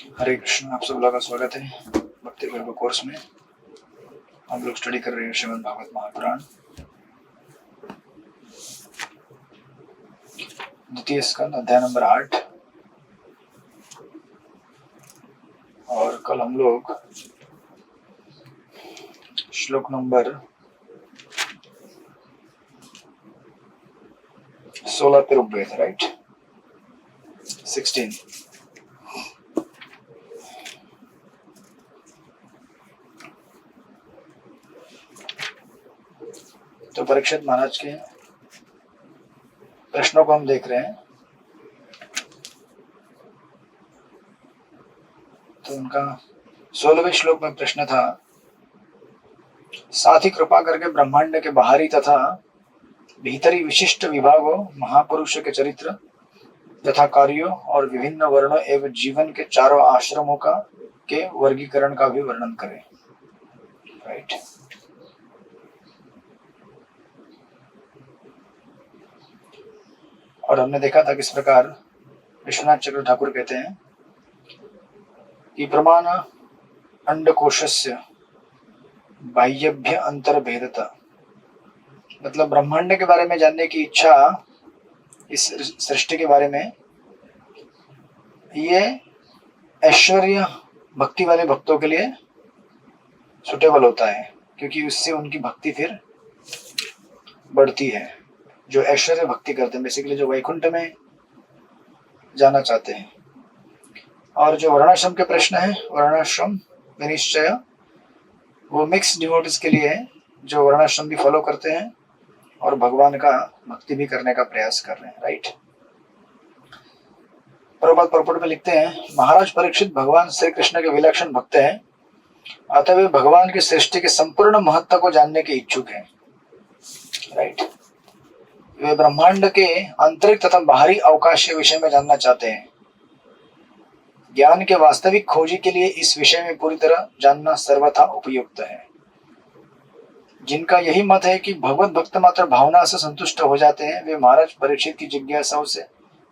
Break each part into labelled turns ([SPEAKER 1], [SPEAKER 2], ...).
[SPEAKER 1] हरे कृष्ण। आप सब लोगों का स्वागत है भक्ति योग कोर्स में। हम लोग स्टडी कर रहे हैं श्रीमद् भागवत महापुराण, द्वितीय स्कंद, अध्याय नंबर 8। और कल हम लोग श्लोक नंबर 16 पे रुक गए थे, राइट? 16। तो परीक्षित महाराज के प्रश्नों को हम देख रहे हैं। तो उनका 16वें श्लोक में प्रश्न था, साथ ही कृपा करके ब्रह्मांड के बाहरी तथा भीतरी विशिष्ट विभागों, महापुरुष के चरित्र तथा कार्यों और विभिन्न वर्णों एवं जीवन के चारों आश्रमों का के वर्गीकरण का भी वर्णन करें, राइट? और हमने देखा था किस प्रकार विश्वनाथ चक्र ठाकुर कहते हैं कि प्रमाण अंडकोशस्य बाह्यभ्य अंतर्भेदता, मतलब ब्रह्मांड के बारे में जानने की इच्छा इस सृष्टि के बारे में, ये ऐश्वर्य भक्ति वाले भक्तों के लिए सुटेबल होता है, क्योंकि उससे उनकी भक्ति फिर बढ़ती है। जो ऐश्वर्य भक्ति करते हैं, बेसिकली जो वैकुंठ में जाना चाहते हैं। और जो वर्णाश्रम के प्रश्न है, वर्णाश्रम विनिश्चय, वो मिक्स डिवोटीज के लिए है, जो वर्णाश्रम भी फॉलो करते हैं और भगवान का भक्ति भी करने का प्रयास कर रहे हैं, राइट? प्रभुपाद परपट में लिखते हैं, महाराज परीक्षित भगवान श्री कृष्ण के विलक्षण भक्त हैं, अतः वे भगवान की सृष्टि के संपूर्ण महत्व को जानने के इच्छुक हैं, राइट? वे ब्रह्मांड के आंतरिक तथा बाहरी अवकाश के विषय में जानना चाहते हैं। ज्ञान के वास्तविक खोजी के लिए इस विषय में पूरी तरह जानना सर्वथा उपयुक्त है। जिनका यही मत है कि भगवत भक्त मात्र भावना से संतुष्ट हो जाते हैं, वे महाराज परीक्षित की जिज्ञासाओं से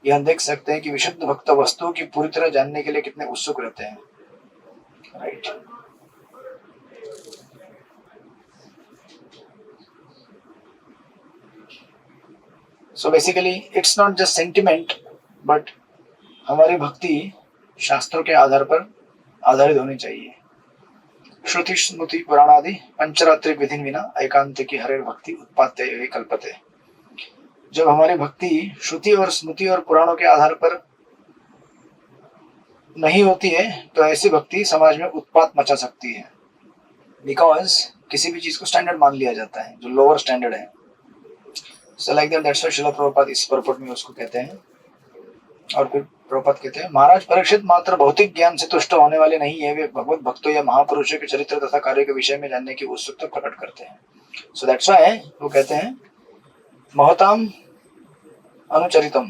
[SPEAKER 1] यह देख सकते हैं कि विशुद्ध भक्त वस्तुओं की पूरी तरह जानने के लिए कितने उत्सुक रहते हैं, right? So basically it's not just sentiment, but हमारी भक्ति शास्त्रों के आधार पर आधारित होनी चाहिए। श्रुति स्मृति पुराणादि पंचरात्रिक विधि विना एकांत की हरे भक्ति उत्पाद्य कल्पते। जब हमारी भक्ति श्रुति और स्मृति और पुराणों के आधार पर नहीं होती है, तो ऐसी भक्ति समाज में उत्पात मचा सकती है, बिकॉज किसी भी चीज को स्टैंडर्ड मान लिया जाता है जो लोअर स्टैंडर्ड है। So like that's why Srila Prabhupada इस परपट में उसको कहते हैं। और फिर प्रभुपाद कहते हैं, महाराज परीक्षित मात्र भौतिक ज्ञान से तुष्ट होने वाले नहीं है, वे भगवत भक्तों या महापुरुषों के चरित्र तथा कार्य के विषय में जानने की उत्सुकता प्रकट करते हैं। सो दैट्स व्हाई वो कहते हैं, महताम अनुचरितम,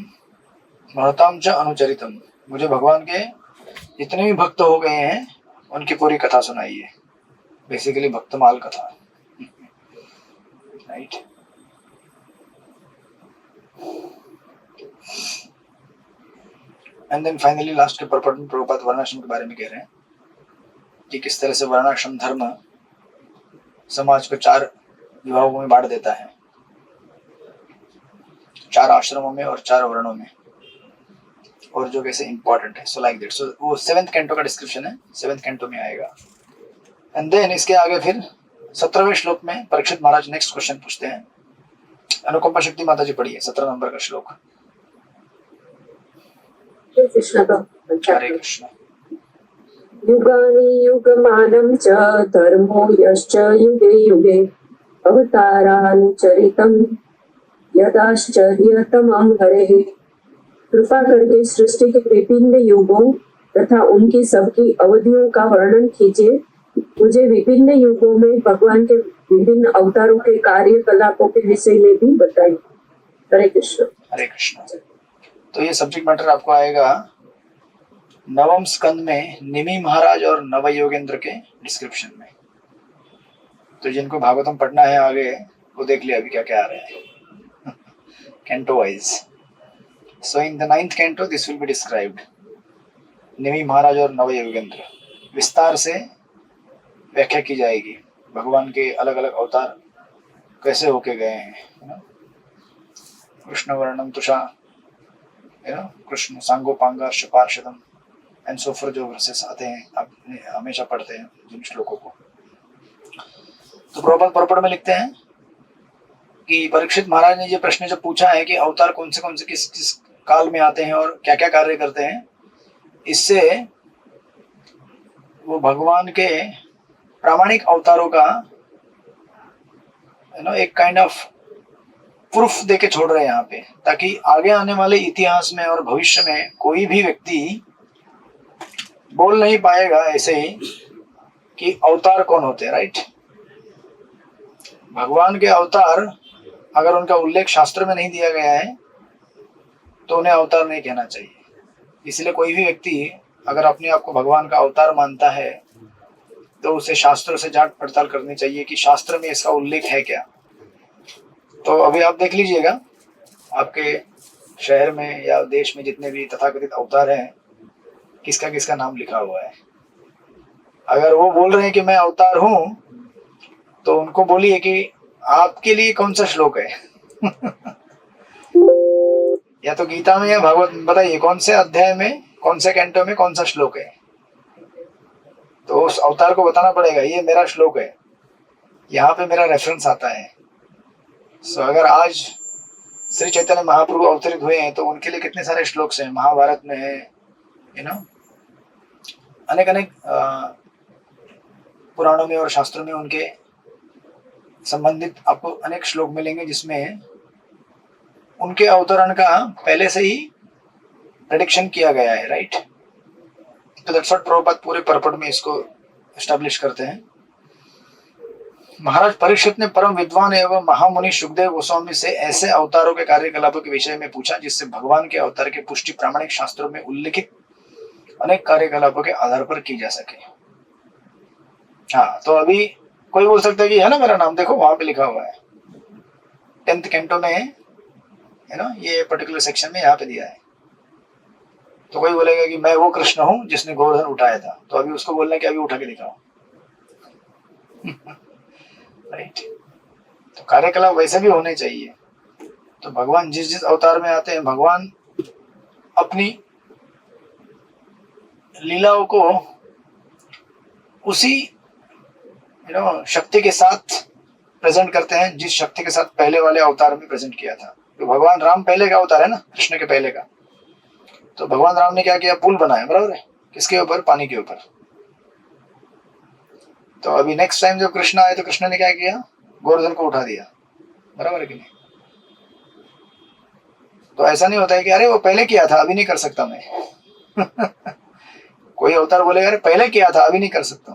[SPEAKER 1] महताम च अनुचरितम, मुझे भगवान के जितने भी भक्त हो गए हैं उनकी पूरी कथा सुनाइए। बेसिकली भक्तमाल कथा, right? And then finally last के परपट में प्रभुपाद वर्णाश्रम के बारे में कह रहे हैं कि किस तरह से वर्णाश्रम धर्म समाज को 4 विभागों में बांट देता है, 4 आश्रमों में और 4 वर्णों में, और जो कैसे इंपॉर्टेंट है। सो लाइक दैट। सो वो 7th कैंटो का डिस्क्रिप्शन है, 7th कैंटो में आएगा। एंड देन इसके आगे फिर 17वें श्लोक में परीक्षित महाराज नेक्स्ट क्वेश्चन पूछते हैं। अनुकंपा शक्ति माता जी पढ़िए 17 नंबर का श्लोक। हरे कृष्ण।
[SPEAKER 2] युगानि युगमानं च धर्मो यश्च युगे युगे अवतारानुचरितं यदाश्चर्यतमं हरेः। कृपा करके सृष्टि के विभिन्न युगों तथा उनकी सबकी अवधियों का वर्णन कीजिए। मुझे विभिन्न युगों में भगवान के विभिन्न अवतारों के कार्यकलापों के विषय में भी बताइए। हरे कृष्ण।
[SPEAKER 1] हरे कृष्ण। तो ये सब्जेक्ट मैटर आपको आएगा 9वें स्कंद में निमि महाराज और नव योगेंद्र के डिस्क्रिप्शन में। तो जिनको भागवतम पढ़ना है आगे, वो देख लिया अभी क्या क्या आ रहा है canto wise. So in the 9th canto this will be described. Nimi Maharaj और नव योगेंद्र, विस्तार से व्याख्या की जाएगी भगवान के अलग अलग अवतार कैसे होके गए हैं। कृष्ण वर्णम तुषा, कृष्ण सांगोपांगा पार्षदम एंड सो फॉर, जो वर्सेस आते हैं आप हमेशा पढ़ते हैं जिन श्लोकों को। तो प्रभुपाद परपड़ में लिखते हैं कि परीक्षित महाराज ने ये प्रश्न जब पूछा है कि अवतार कौन से किस किस काल में आते हैं और क्या क्या कार्य करते हैं, इससे वो भगवान के प्रामाणिक अवतारों का एक काइंड ऑफ प्रूफ देके छोड़ रहे हैं यहाँ पे, ताकि आगे आने वाले इतिहास में और भविष्य में कोई भी व्यक्ति बोल नहीं पाएगा ऐसे ही कि अवतार कौन होते हैं। राइट, भगवान के अवतार अगर उनका उल्लेख शास्त्र में नहीं दिया गया है तो उन्हें अवतार नहीं कहना चाहिए। इसलिए कोई भी व्यक्ति अगर अपने आप को भगवान का अवतार मानता है तो उसे शास्त्रों से जांच पड़ताल करनी चाहिए कि शास्त्र में इसका उल्लेख है क्या। तो अभी आप देख लीजिएगा आपके शहर में या देश में जितने भी तथाकथित अवतार हैं, किसका किसका नाम लिखा हुआ है। अगर वो बोल रहे हैं कि मैं अवतार हूं तो उनको बोलिए कि आपके लिए कौन सा श्लोक है या तो गीता में या भागवत में, बताइए कौन से अध्याय में, कौन से कैंटो में कौन सा श्लोक है। तो उस अवतार को बताना पड़ेगा ये मेरा श्लोक है, यहाँ पे मेरा रेफरेंस आता है। सो अगर आज श्री चैतन्य महाप्रभु अवतरित हुए हैं तो उनके लिए कितने सारे श्लोक हैं, महाभारत में है, अनेक अनेक पुराणों में और शास्त्रों में उनके संबंधित आपको अनेक श्लोक मिलेंगे जिसमें उनके अवतरण का पहले से ही प्रेडिक्शन किया गया है। राइट, तो दैट्स व्हाट प्रभुपाद पूरे परपट में इसको एस्टैब्लिश करते हैं। महाराज परीक्षित ने परम विद्वान एवं महामुनि सुखदेव गोस्वामी से ऐसे अवतारों के कार्यकलापों के विषय में पूछा जिससे भगवान के अवतार की पुष्टि प्रामाणिक शास्त्रों में उल्लिखित अनेक कार्यकलापों के आधार पर की जा सके। हाँ, तो अभी कोई बोल सकता है कि है ना मेरा नाम देखो वहां पे लिखा हुआ है 10th कैंटो में, ये पर्टिकुलर सेक्शन में यहाँ पे दिया है। तो कोई बोलेगा कि मैं वो कृष्ण हूं जिसने गोवर्धन उठाया था, तो अभी उसको बोलना कि अभी उठा के दिखाओ राइट, तो कार्यकलाप वैसे भी होने चाहिए। तो भगवान जिस जिस अवतार में आते हैं, भगवान अपनी लीलाओं को उसी शक्ति के साथ प्रेजेंट करते हैं जिस शक्ति के साथ पहले वाले अवतार में प्रेजेंट किया था। तो भगवान राम पहले का अवतार है ना, कृष्ण के पहले का। तो भगवान राम ने क्या किया, पुल बनाया, बराबर है, किसके ऊपर, पानी के ऊपर। तो अभी नेक्स्ट टाइम जब कृष्ण आए तो कृष्ण ने क्या किया, गोवर्धन को उठा दिया, बराबर है कि नहीं। तो ऐसा नहीं होता है कि अरे वो पहले किया था अभी नहीं कर सकता मैं कोई अवतार बोलेगा अरे पहले किया था अभी नहीं कर सकता,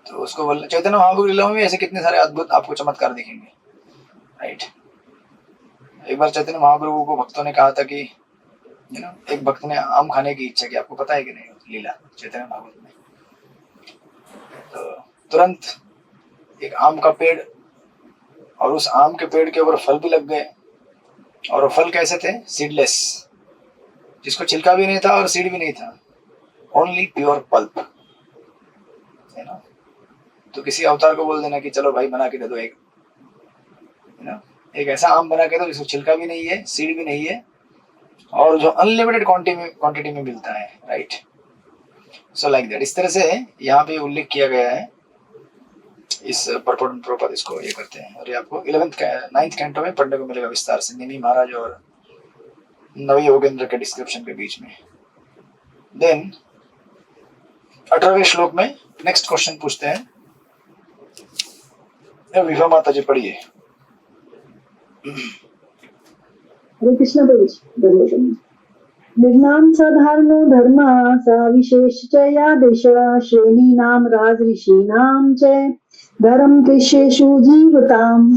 [SPEAKER 1] तो उसको बोलना। चैतन्य महाप्रभु लीलाओं में ऐसे कितने सारे अद्भुत आपको चमत्कार दिखेंगे। राइट, एक बार चैतन्य महाप्रभु को भक्तों ने कहा था कि एक भक्त ने आम खाने की इच्छा की, आपको पता है कि नहीं लीला चैतन्य महाप्रभु में। तो तुरंत एक आम का पेड़, और उस आम के पेड़ के ऊपर फल भी लग गए, और वो फल कैसे थे, सीडलेस, जिसको छिलका भी नहीं था और सीड भी नहीं था, ओनली प्योर पल्प। तो किसी अवतार को बोल देना कि चलो भाई बना के दे दो एक ऐसा आम बना के दो जिसको छिलका भी नहीं है, सीड भी नहीं है, और जो अनलिमिटेड क्वांटिटी में मिलता है। राइट, सो लाइक दैट, इस तरह से यहाँ पे उल्लेख किया गया है। इस प्रपद इसको ये करते हैं, और ये आपको 9th कैंटो में पढ़ने को मिलेगा विस्तार से, निमि महाराज और नव योगेंद्र के डिस्क्रिप्शन के बीच में। देन 18वें श्लोक में नेक्स्ट क्वेश्चन पूछते हैं, विभा माता जी पढ़िए।
[SPEAKER 3] हरे कृष्ण प्रभु। निर्नाम साधारणो धर्म सा विशेष च यादेश श्रेणीनाम राज ऋषीनाम च धर्म कृष्येषु जीवताम।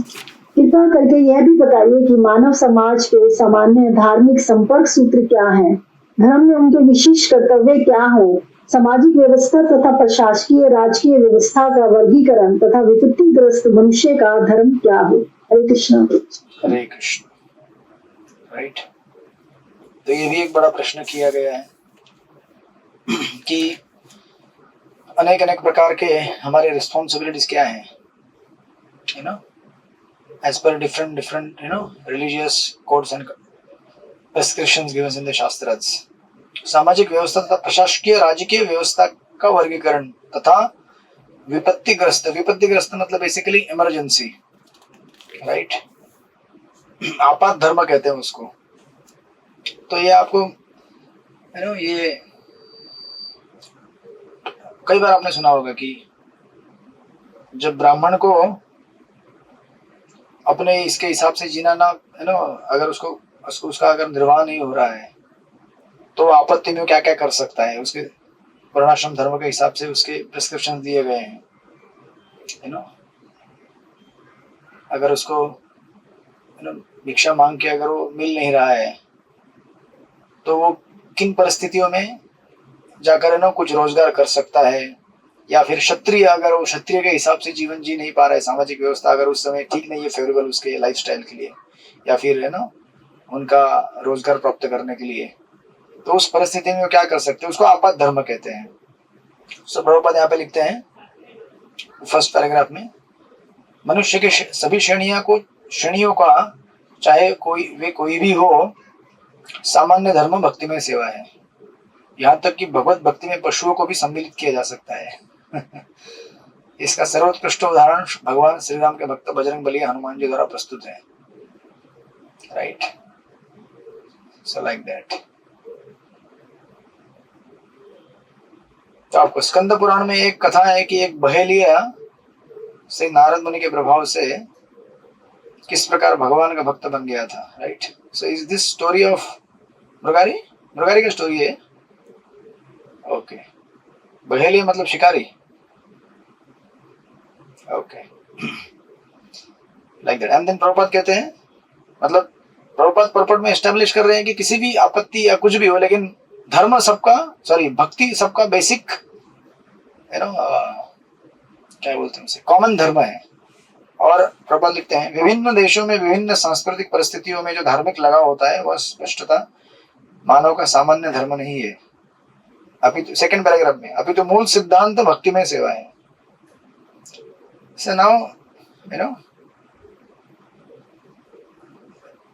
[SPEAKER 3] कृपा करके यह भी बताइए कि मानव समाज के सामान्य धार्मिक संपर्क सूत्र क्या हैं, धर्म में उनके विशेष कर्तव्य क्या हो, सामाजिक व्यवस्था तथा प्रशासकीय राजकीय व्यवस्था का वर्गीकरण तथा विपत्तिग्रस्त मनुष्य का धर्म क्या हो। हरे कृष्ण।
[SPEAKER 1] हरे कृष्ण। राइट, तो ये भी एक बड़ा प्रश्न किया गया है कि अनेक अनेक प्रकार के हमारे रिस्पॉन्सिबिलिटीज क्या हैं, you know, as per different different religious codes and prescriptions given in the shastras. सामाजिक व्यवस्था तथा प्रशासकीय राजकीय व्यवस्था का वर्गीकरण तथा विपत्तिग्रस्त मतलब बेसिकली इमरजेंसी, राइट, आपात धर्म कहते हैं उसको। तो ये आपको ये कई बार आपने सुना होगा कि जब ब्राह्मण को अपने इसके हिसाब से जीना ना, अगर उसको उसका अगर निर्वाह नहीं हो रहा है तो आपत्ति में क्या क्या कर सकता है, उसके वर्णाश्रम धर्म के हिसाब से उसके प्रिस्क्रिप्शन दिए गए हैं, अगर उसको भिक्षा मांग के अगर वो मिल नहीं रहा है तो वो किन परिस्थितियों में जाकर कुछ रोजगार कर सकता है, या फिर क्षत्रिय अगर वो क्षत्रिय के हिसाब से जीवन जी नहीं पा रहा है, सामाजिक व्यवस्था अगर उस समय ठीक नहीं है फेवरेबल उसके लाइफस्टाइल के लिए, या फिर उनका रोजगार प्राप्त करने के लिए, तो उस परिस्थिति में वो क्या कर सकते हैं, उसको आपात धर्म कहते हैं। सो प्रभुपाद यहाँ पे लिखते हैं फर्स्ट पैराग्राफ में, मनुष्य के सभी श्रेणियों का चाहे कोई भी हो, सामान्य धर्म भक्ति में सेवा है। यहाँ तक कि भगवत भक्ति में पशुओं को भी सम्मिलित किया जा सकता है। इसका सर्वोत्कृष्ट उदाहरण भगवान श्री राम के भक्त बजरंग बली हनुमान जी द्वारा प्रस्तुत है, राइट, सो लाइक दैट। तो आपको स्कंद पुराण में एक कथा है कि एक बहेलिया से नारद मुनि के प्रभाव से किस प्रकार भगवान का भक्त बन गया था, right. So is this story of Mrigari का स्टोरी है, ओके। बहेलिया मतलब शिकारी, okay, like that. And then Prabhupada कहते हैं, मतलब प्रभुपाद पर्पट में एस्टेब्लिश कर रहे हैं कि किसी भी आपत्ति या कुछ भी हो, लेकिन धर्म सबका, भक्ति सबका बेसिक क्या बोलते हैं उसे, कॉमन धर्म है। और प्रभुपाद लिखते हैं, विभिन्न देशों में विभिन्न सांस्कृतिक परिस्थितियों में जो धार्मिक लगाव होता है वह स्पष्टता मानव का सामान्य धर्म नहीं है। अभी तो सेकंड पैराग्राफ में, अभी तो मूल सिद्धांत भक्ति में सेवा है। So now,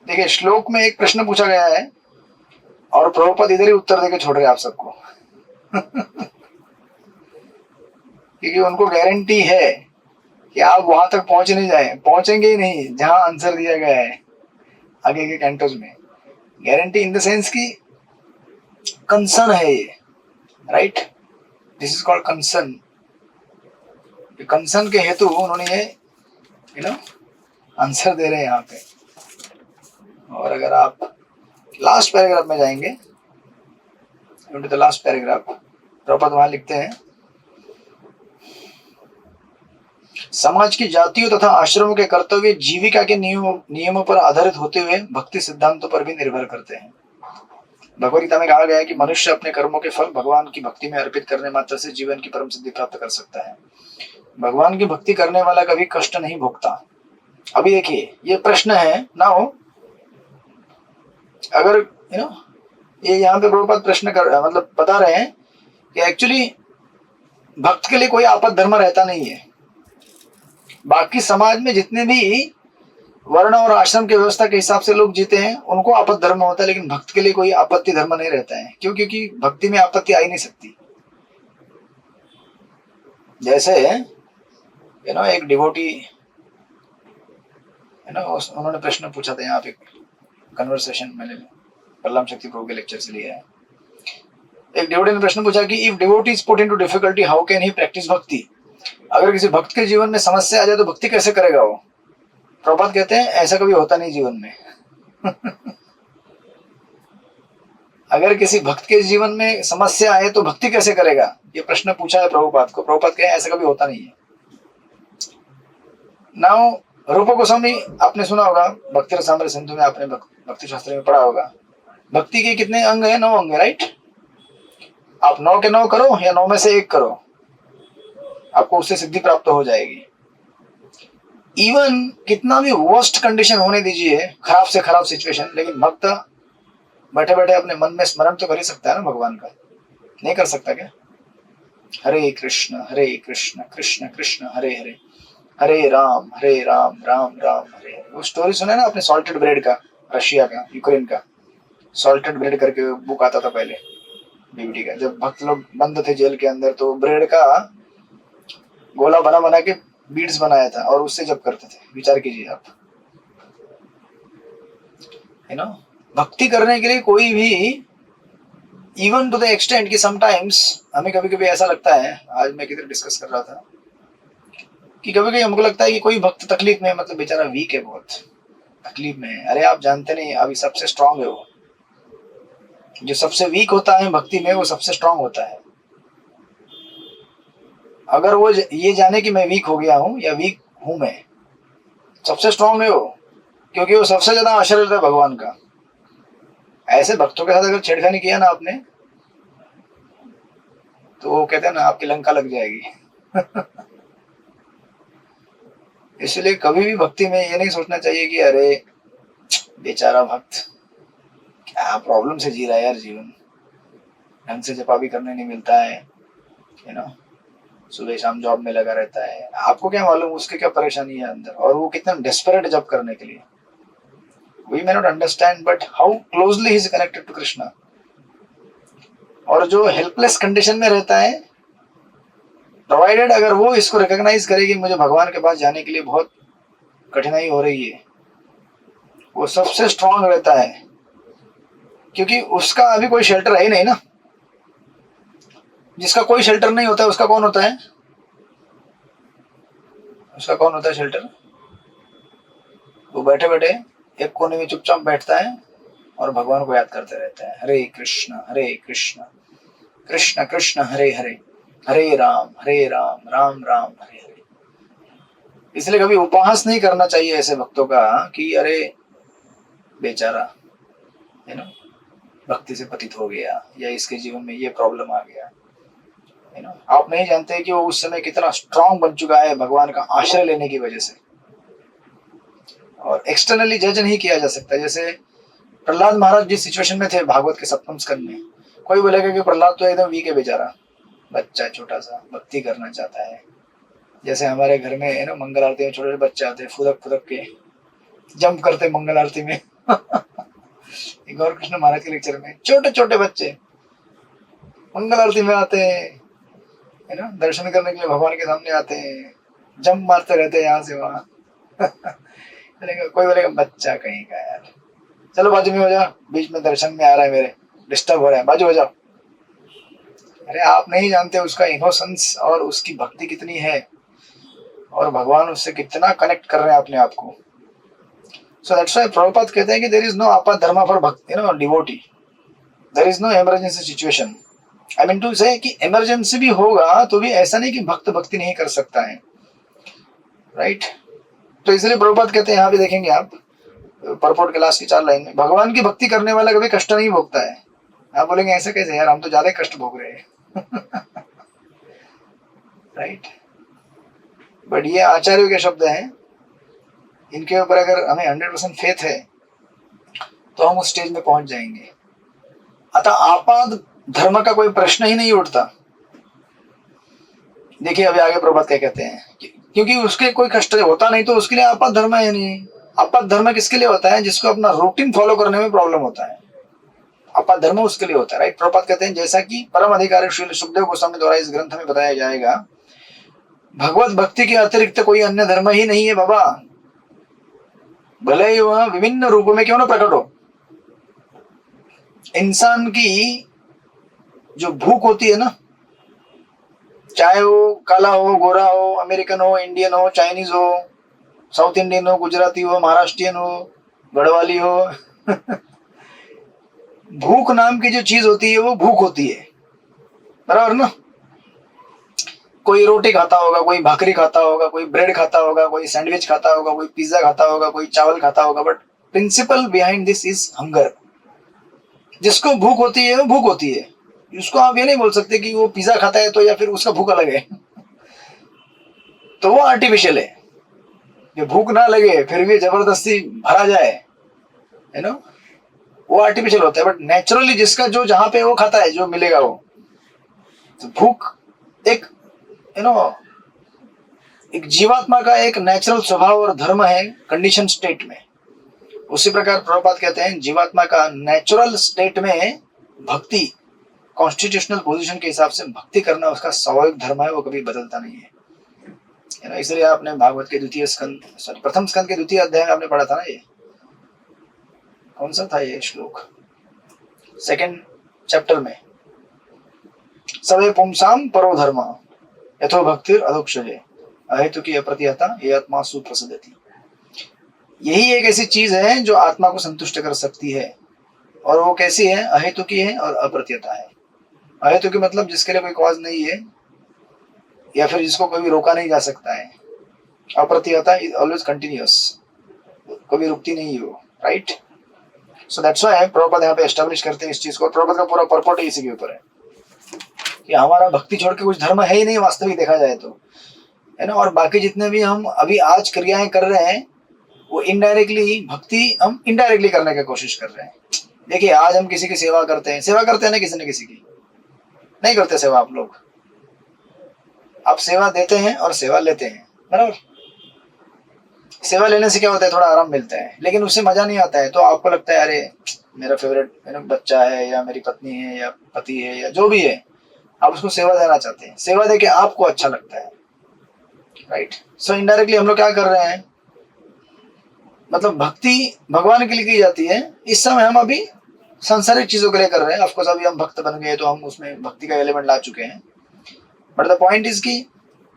[SPEAKER 1] देखिए श्लोक में एक प्रश्न पूछा गया है और प्रभुपाद इधर ही उत्तर देके छोड़ रहे हैं आप सबको। क्योंकि उनको गारंटी है कि आप वहां तक पहुंचेंगे ही नहीं जहां आंसर दिया गया है आगे के कैंटोज में। गारंटी इन द सेंस की कंसर्न है ये, right, this is called concern. Concern के हेतु उन्होंने ये आंसर दे रहे हैं यहाँ पे। और अगर आप लास्ट पैराग्राफ में जाएंगे, द लास्ट पैराग्राफ, प्रभुपाद वहां लिखते हैं, समाज की जातियों तथा आश्रमों के कर्तव्य जीविका के नियमों पर आधारित होते हुए भक्ति सिद्धांतों पर भी निर्भर करते हैं। भगवद्गीता में कहा गया है कि मनुष्य अपने कर्मों के फल भगवान की भक्ति में अर्पित करने मात्र से जीवन की परम सिद्धि प्राप्त कर सकता है। भगवान की भक्ति करने वाला कभी कष्ट नहीं भोगता। अभी देखिए ये प्रश्न है ना हो, अगर ये यहाँ पे प्रभुपाद प्रश्न मतलब बता रहे हैं कि एक्चुअली भक्त के लिए कोई आपद धर्म रहता नहीं है। बाकी समाज में जितने भी वर्ण और आश्रम की व्यवस्था के हिसाब से लोग जीते हैं उनको आपद धर्म होता है, लेकिन भक्त के लिए कोई आपत्ति धर्म नहीं रहता है। क्यों? क्योंकि भक्ति में आपत्ति आ ही नहीं सकती। जैसे एक डिवोटी उन्होंने प्रश्न पूछा था, यहाँ पे कन्वर्सेशन मैंने पल्लम शक्ति प्रभु के लेक्चर से लिया है। एक डिवोटी ने प्रश्न पूछा कि if devotee is put into difficulty how can he practice भक्ति। अगर किसी भक्त के जीवन में समस्या आ जाए तो भक्ति कैसे करेगा वो? प्रभुपाद कहते हैं ऐसा कभी होता नहीं जीवन में। अगर किसी भक्त के जीवन में समस्या आए तो भक्ति कैसे करेगा, ये प्रश्न पूछा है प्रभुपाद को। प्रभुपाद कहे ऐसा कभी होता नहीं है। नाउ रूप गोस्वामी आपने सुना होगा, भक्ति रसामृत सिंधु में आपने भक्ति शास्त्र में पढ़ा होगा। भक्ति के कितने अंग है? 9 अंग है, राइट। आप 9 के 9 करो या 9 में से 1 करो, आपको उससे सिद्धि प्राप्त हो जाएगी। इवन कितना भी वर्स्ट कंडीशन होने दीजिए, खराब से खराब सिचुएशन, लेकिन भक्त बैठे बैठे अपने मन में स्मरण तो कर ही सकता है ना भगवान का, नहीं कर सकता क्या? हरे कृष्ण कृष्ण कृष्ण हरे हरे, हरे राम राम राम हरे हरे। वो स्टोरी सुने ना आपने, सॉल्टेड ब्रेड का, रशिया का, यूक्रेन का सॉल्टेड ब्रेड करके बुक आता था पहले बीबीटी का। जब भक्त लोग बंद थे जेल के अंदर तो ब्रेड का गोला बना बना के बीड्स बनाया था और उससे जब करते थे। विचार कीजिए आप, यू नो, भक्ति करने के लिए कोई भी, इवन टू द एक्सटेंट कि समटाइम्स हमें कभी कभी ऐसा लगता है, आज मैं किधर डिस्कस कर रहा था कि कभी कभी हमको लगता है कि कोई भक्त तकलीफ में है, मतलब बेचारा वीक है, बहुत तकलीफ में है। अरे आप जानते नहीं, अभी सबसे स्ट्रांग है वो। जो सबसे वीक होता है भक्ति में वो सबसे स्ट्रांग होता है। अगर वो ये जाने कि मैं वीक हो गया हूं या वीक हूं मैं, सबसे स्ट्रांग है वो, क्योंकि वो सबसे ज्यादा आश्रय लेता है भगवान का। ऐसे भक्तों के साथ अगर छेड़खानी किया ना आपने, तो वो कहते हैं ना आपकी लंका लग जाएगी। इसलिए कभी भी भक्ति में ये नहीं सोचना चाहिए कि अरे बेचारा भक्त क्या प्रॉब्लम से जी रहा है यार, जीवन ढंग से जपा भी करने नहीं मिलता है, यू नो, सुबह शाम जॉब में लगा रहता है। आपको क्या मालूम उसके क्या परेशानी है अंदर, और वो कितना डेस्परेट जब करने के लिए। We may not understand but how closely he is connected to Krishna. और जो हेल्पलेस कंडीशन में रहता है, प्रोवाइडेड अगर वो इसको रिकॉग्नाइज करेगी मुझे भगवान के पास जाने के लिए बहुत कठिनाई हो रही है, वो सबसे स्ट्रांग रहता है, क्योंकि उसका अभी कोई शेल्टर है ही नहीं ना। जिसका कोई शेल्टर नहीं होता है उसका कौन होता है, उसका कौन होता है शेल्टर? वो बैठे बैठे एक कोने में चुपचाप बैठता है और भगवान को याद करते रहता है, हरे कृष्ण कृष्ण कृष्ण हरे हरे, हरे राम राम राम हरे हरे। इसलिए कभी उपहास नहीं करना चाहिए ऐसे भक्तों का कि अरे बेचारा, यू नो, भक्ति से पतित हो गया या इसके जीवन में ये प्रॉब्लम आ गया, यू नो। आप नहीं जानते कि वो उस समय कितना स्ट्रांग बन चुका है भगवान का आश्रय लेने की वजह से। और एक्सटर्नली जज नहीं किया जा सकता। जैसे प्रहलाद महाराज जिस सिचुएशन में थे भागवत के सप्तम स्कंद में, कोई बोलेगा कि प्रहलाद तो एकदम वीक है बेचारा, बच्चा छोटा सा भक्ति करना चाहता है। जैसे हमारे घर में, है ना, मंगल आरती में छोटे छोटे बच्चे आते हैं, फुदक फुदक के जंप करते मंगल आरती में। गौर कृष्ण महाराज के लेक्चर में छोटे छोटे बच्चे मंगल आरती में आते हैं, है ना, दर्शन करने के लिए भगवान के सामने आते हैं, जंप मारते रहते हैं यहाँ से वहां। कोई बोलेगा बच्चा कहीं का यार, चलो बाजू में हो जाओ, बीच में दर्शन में आ रहा है मेरे, डिस्टर्ब हो रहा है, बाजू हो जाओ। अरे आप नहीं जानते उसका इनोसेंस और उसकी भक्ति कितनी है, और भगवान उससे कितना कनेक्ट कर रहे हैं अपने आप को। सो दैट्स व्हाई प्रभुपाद कहते हैं कि देयर इज नो आपात धर्म फॉर भक्ति, you know, devotee. There is no emergency situation. I mean to say कि इमरजेंसी भी होगा तो भी ऐसा नहीं कि भक्त भक्ति नहीं कर सकता है, राइट। तो इसलिए प्रभुपाद कहते हैं, यहाँ भी देखेंगे आप परपोर्ट के लास्ट की 4 लाइन में, भगवान की भक्ति करने वाला कभी कष्ट नहीं भोगता है। आप बोलेंगे ऐसे कैसे यार, हम तो ज्यादा कष्ट भोग रहे हैं। राइट। बट ये आचार्यों के शब्द हैं, इनके ऊपर अगर हमें 100% फेथ है तो हम उस स्टेज में पहुंच जाएंगे। अतः आपात धर्म का कोई प्रश्न ही नहीं उठता। देखिए अभी आगे प्रभात क्या कहते हैं, क्योंकि उसके कोई कष्ट होता नहीं तो उसके लिए आपात धर्म है नहीं। आपात धर्म किसके लिए होता है? जिसको अपना रूटीन फॉलो करने में प्रॉब्लम होता है, आपात धर्म उसके लिए होता है, राइट। प्रभात कहते हैं जैसा कि परम अधिकारी श्री सुखदेव गोस्वामी द्वारा इस ग्रंथ में बताया जाएगा, भगवत भक्ति के अतिरिक्त कोई अन्य धर्म ही नहीं है बाबा, भले ही वह विभिन्न रूपों में क्यों ना प्रकट हो। इंसान की जो भूख होती है ना, चाहे वो काला हो, गोरा हो, अमेरिकन हो, इंडियन हो, चाइनीज हो, साउथ इंडियन हो, गुजराती हो, महाराष्ट्रियन हो, गढ़वाली हो, भूख नाम की जो चीज होती है वो भूख होती है, बराबर ना। कोई रोटी खाता होगा, कोई भाकरी खाता होगा, कोई ब्रेड खाता होगा, कोई सैंडविच खाता होगा, कोई पिज्जा खाता होगा, कोई चावल खाता होगा, but principle behind this is hunger. जिसको भूख होती है वो भूख होती है। उसको आप ये नहीं बोल सकते कि वो पिज्जा खाता है तो या फिर उसका भूख अलग है, तो वो आर्टिफिशियल है। जो भूख ना लगे फिर भी जबरदस्ती भरा जाए, है ना, वो आर्टिफिशियल होता है। बट नेचुरली जिसका जो जहां पे वो खाता है जो मिलेगा वो, तो भूख एक एक जीवात्मा का एक नेचुरल स्वभाव और धर्म है कंडीशन स्टेट में, उसी प्रकार प्रभुपाद कहते हैं जीवात्मा का नेचुरल स्टेट में भक्ति, कॉन्स्टिट्यूशनल पोजीशन के हिसाब से भक्ति करना उसका स्वाभाविक धर्म है, वो कभी बदलता नहीं है ना। इसलिए आपने भागवत के प्रथम स्कंद के द्वितीय अध्याय में आपने पढ़ा था ना, ये कौन सा था ये श्लोक, सेकंड चैप्टर में, सवे पुंसाम परो धर्म यथो भक्तिर अधोक्षजे अहेतु की अप्रतिहता ये आत्मा सुप्रसिद्धति। यही एक ऐसी चीज है जो आत्मा को संतुष्ट कर सकती है, और वो कैसी है, अहेतु की है और अप्रतिहता है। अहेतु की मतलब जिसके लिए कोई कॉज नहीं है या फिर जिसको कभी रोका नहीं जा सकता है। अप्रतिहता इज ऑलवेज कंटिन्यूअस, कभी रुकती नहीं हो, right. So that's why Prabhupada यहाँ पे एस्टेब्लिश करते हैं इस चीज को। प्रभुपाद का पूरा पर्पट इसी के ऊपर है कि हमारा भक्ति छोड़ के कुछ धर्म है ही नहीं वास्तविक देखा जाए तो, है ना। और बाकी जितने भी हम अभी आज क्रियाएं कर रहे हैं वो इनडायरेक्टली भक्ति हम इनडायरेक्टली करने की कोशिश कर रहे हैं। देखिए आज हम किसी की सेवा करते हैं ना किसी न किसी की, नहीं करते सेवा आप लोग, आप सेवा देते हैं और सेवा लेते हैं, बराबर। सेवा लेने से क्या होता है, थोड़ा आराम मिलता है, लेकिन उससे मजा नहीं आता है। तो आपको लगता है अरे मेरा फेवरेट बच्चा है या मेरी पत्नी है या पति है या जो भी है, आप उसको सेवा देना चाहते हैं, सेवा दे के आपको अच्छा लगता है, राइट। सो इनडायरेक्टली हम लोग क्या कर रहे हैं, मतलब भक्ति भगवान के लिए की जाती है। इस समय हम अभी सांसारिक चीजों के लिए कर रहे हैं। ऑफकोर्स अभी हम भक्त बन गए तो हम उसमें भक्ति का एलिमेंट ला चुके हैं, बट द पॉइंट इज कि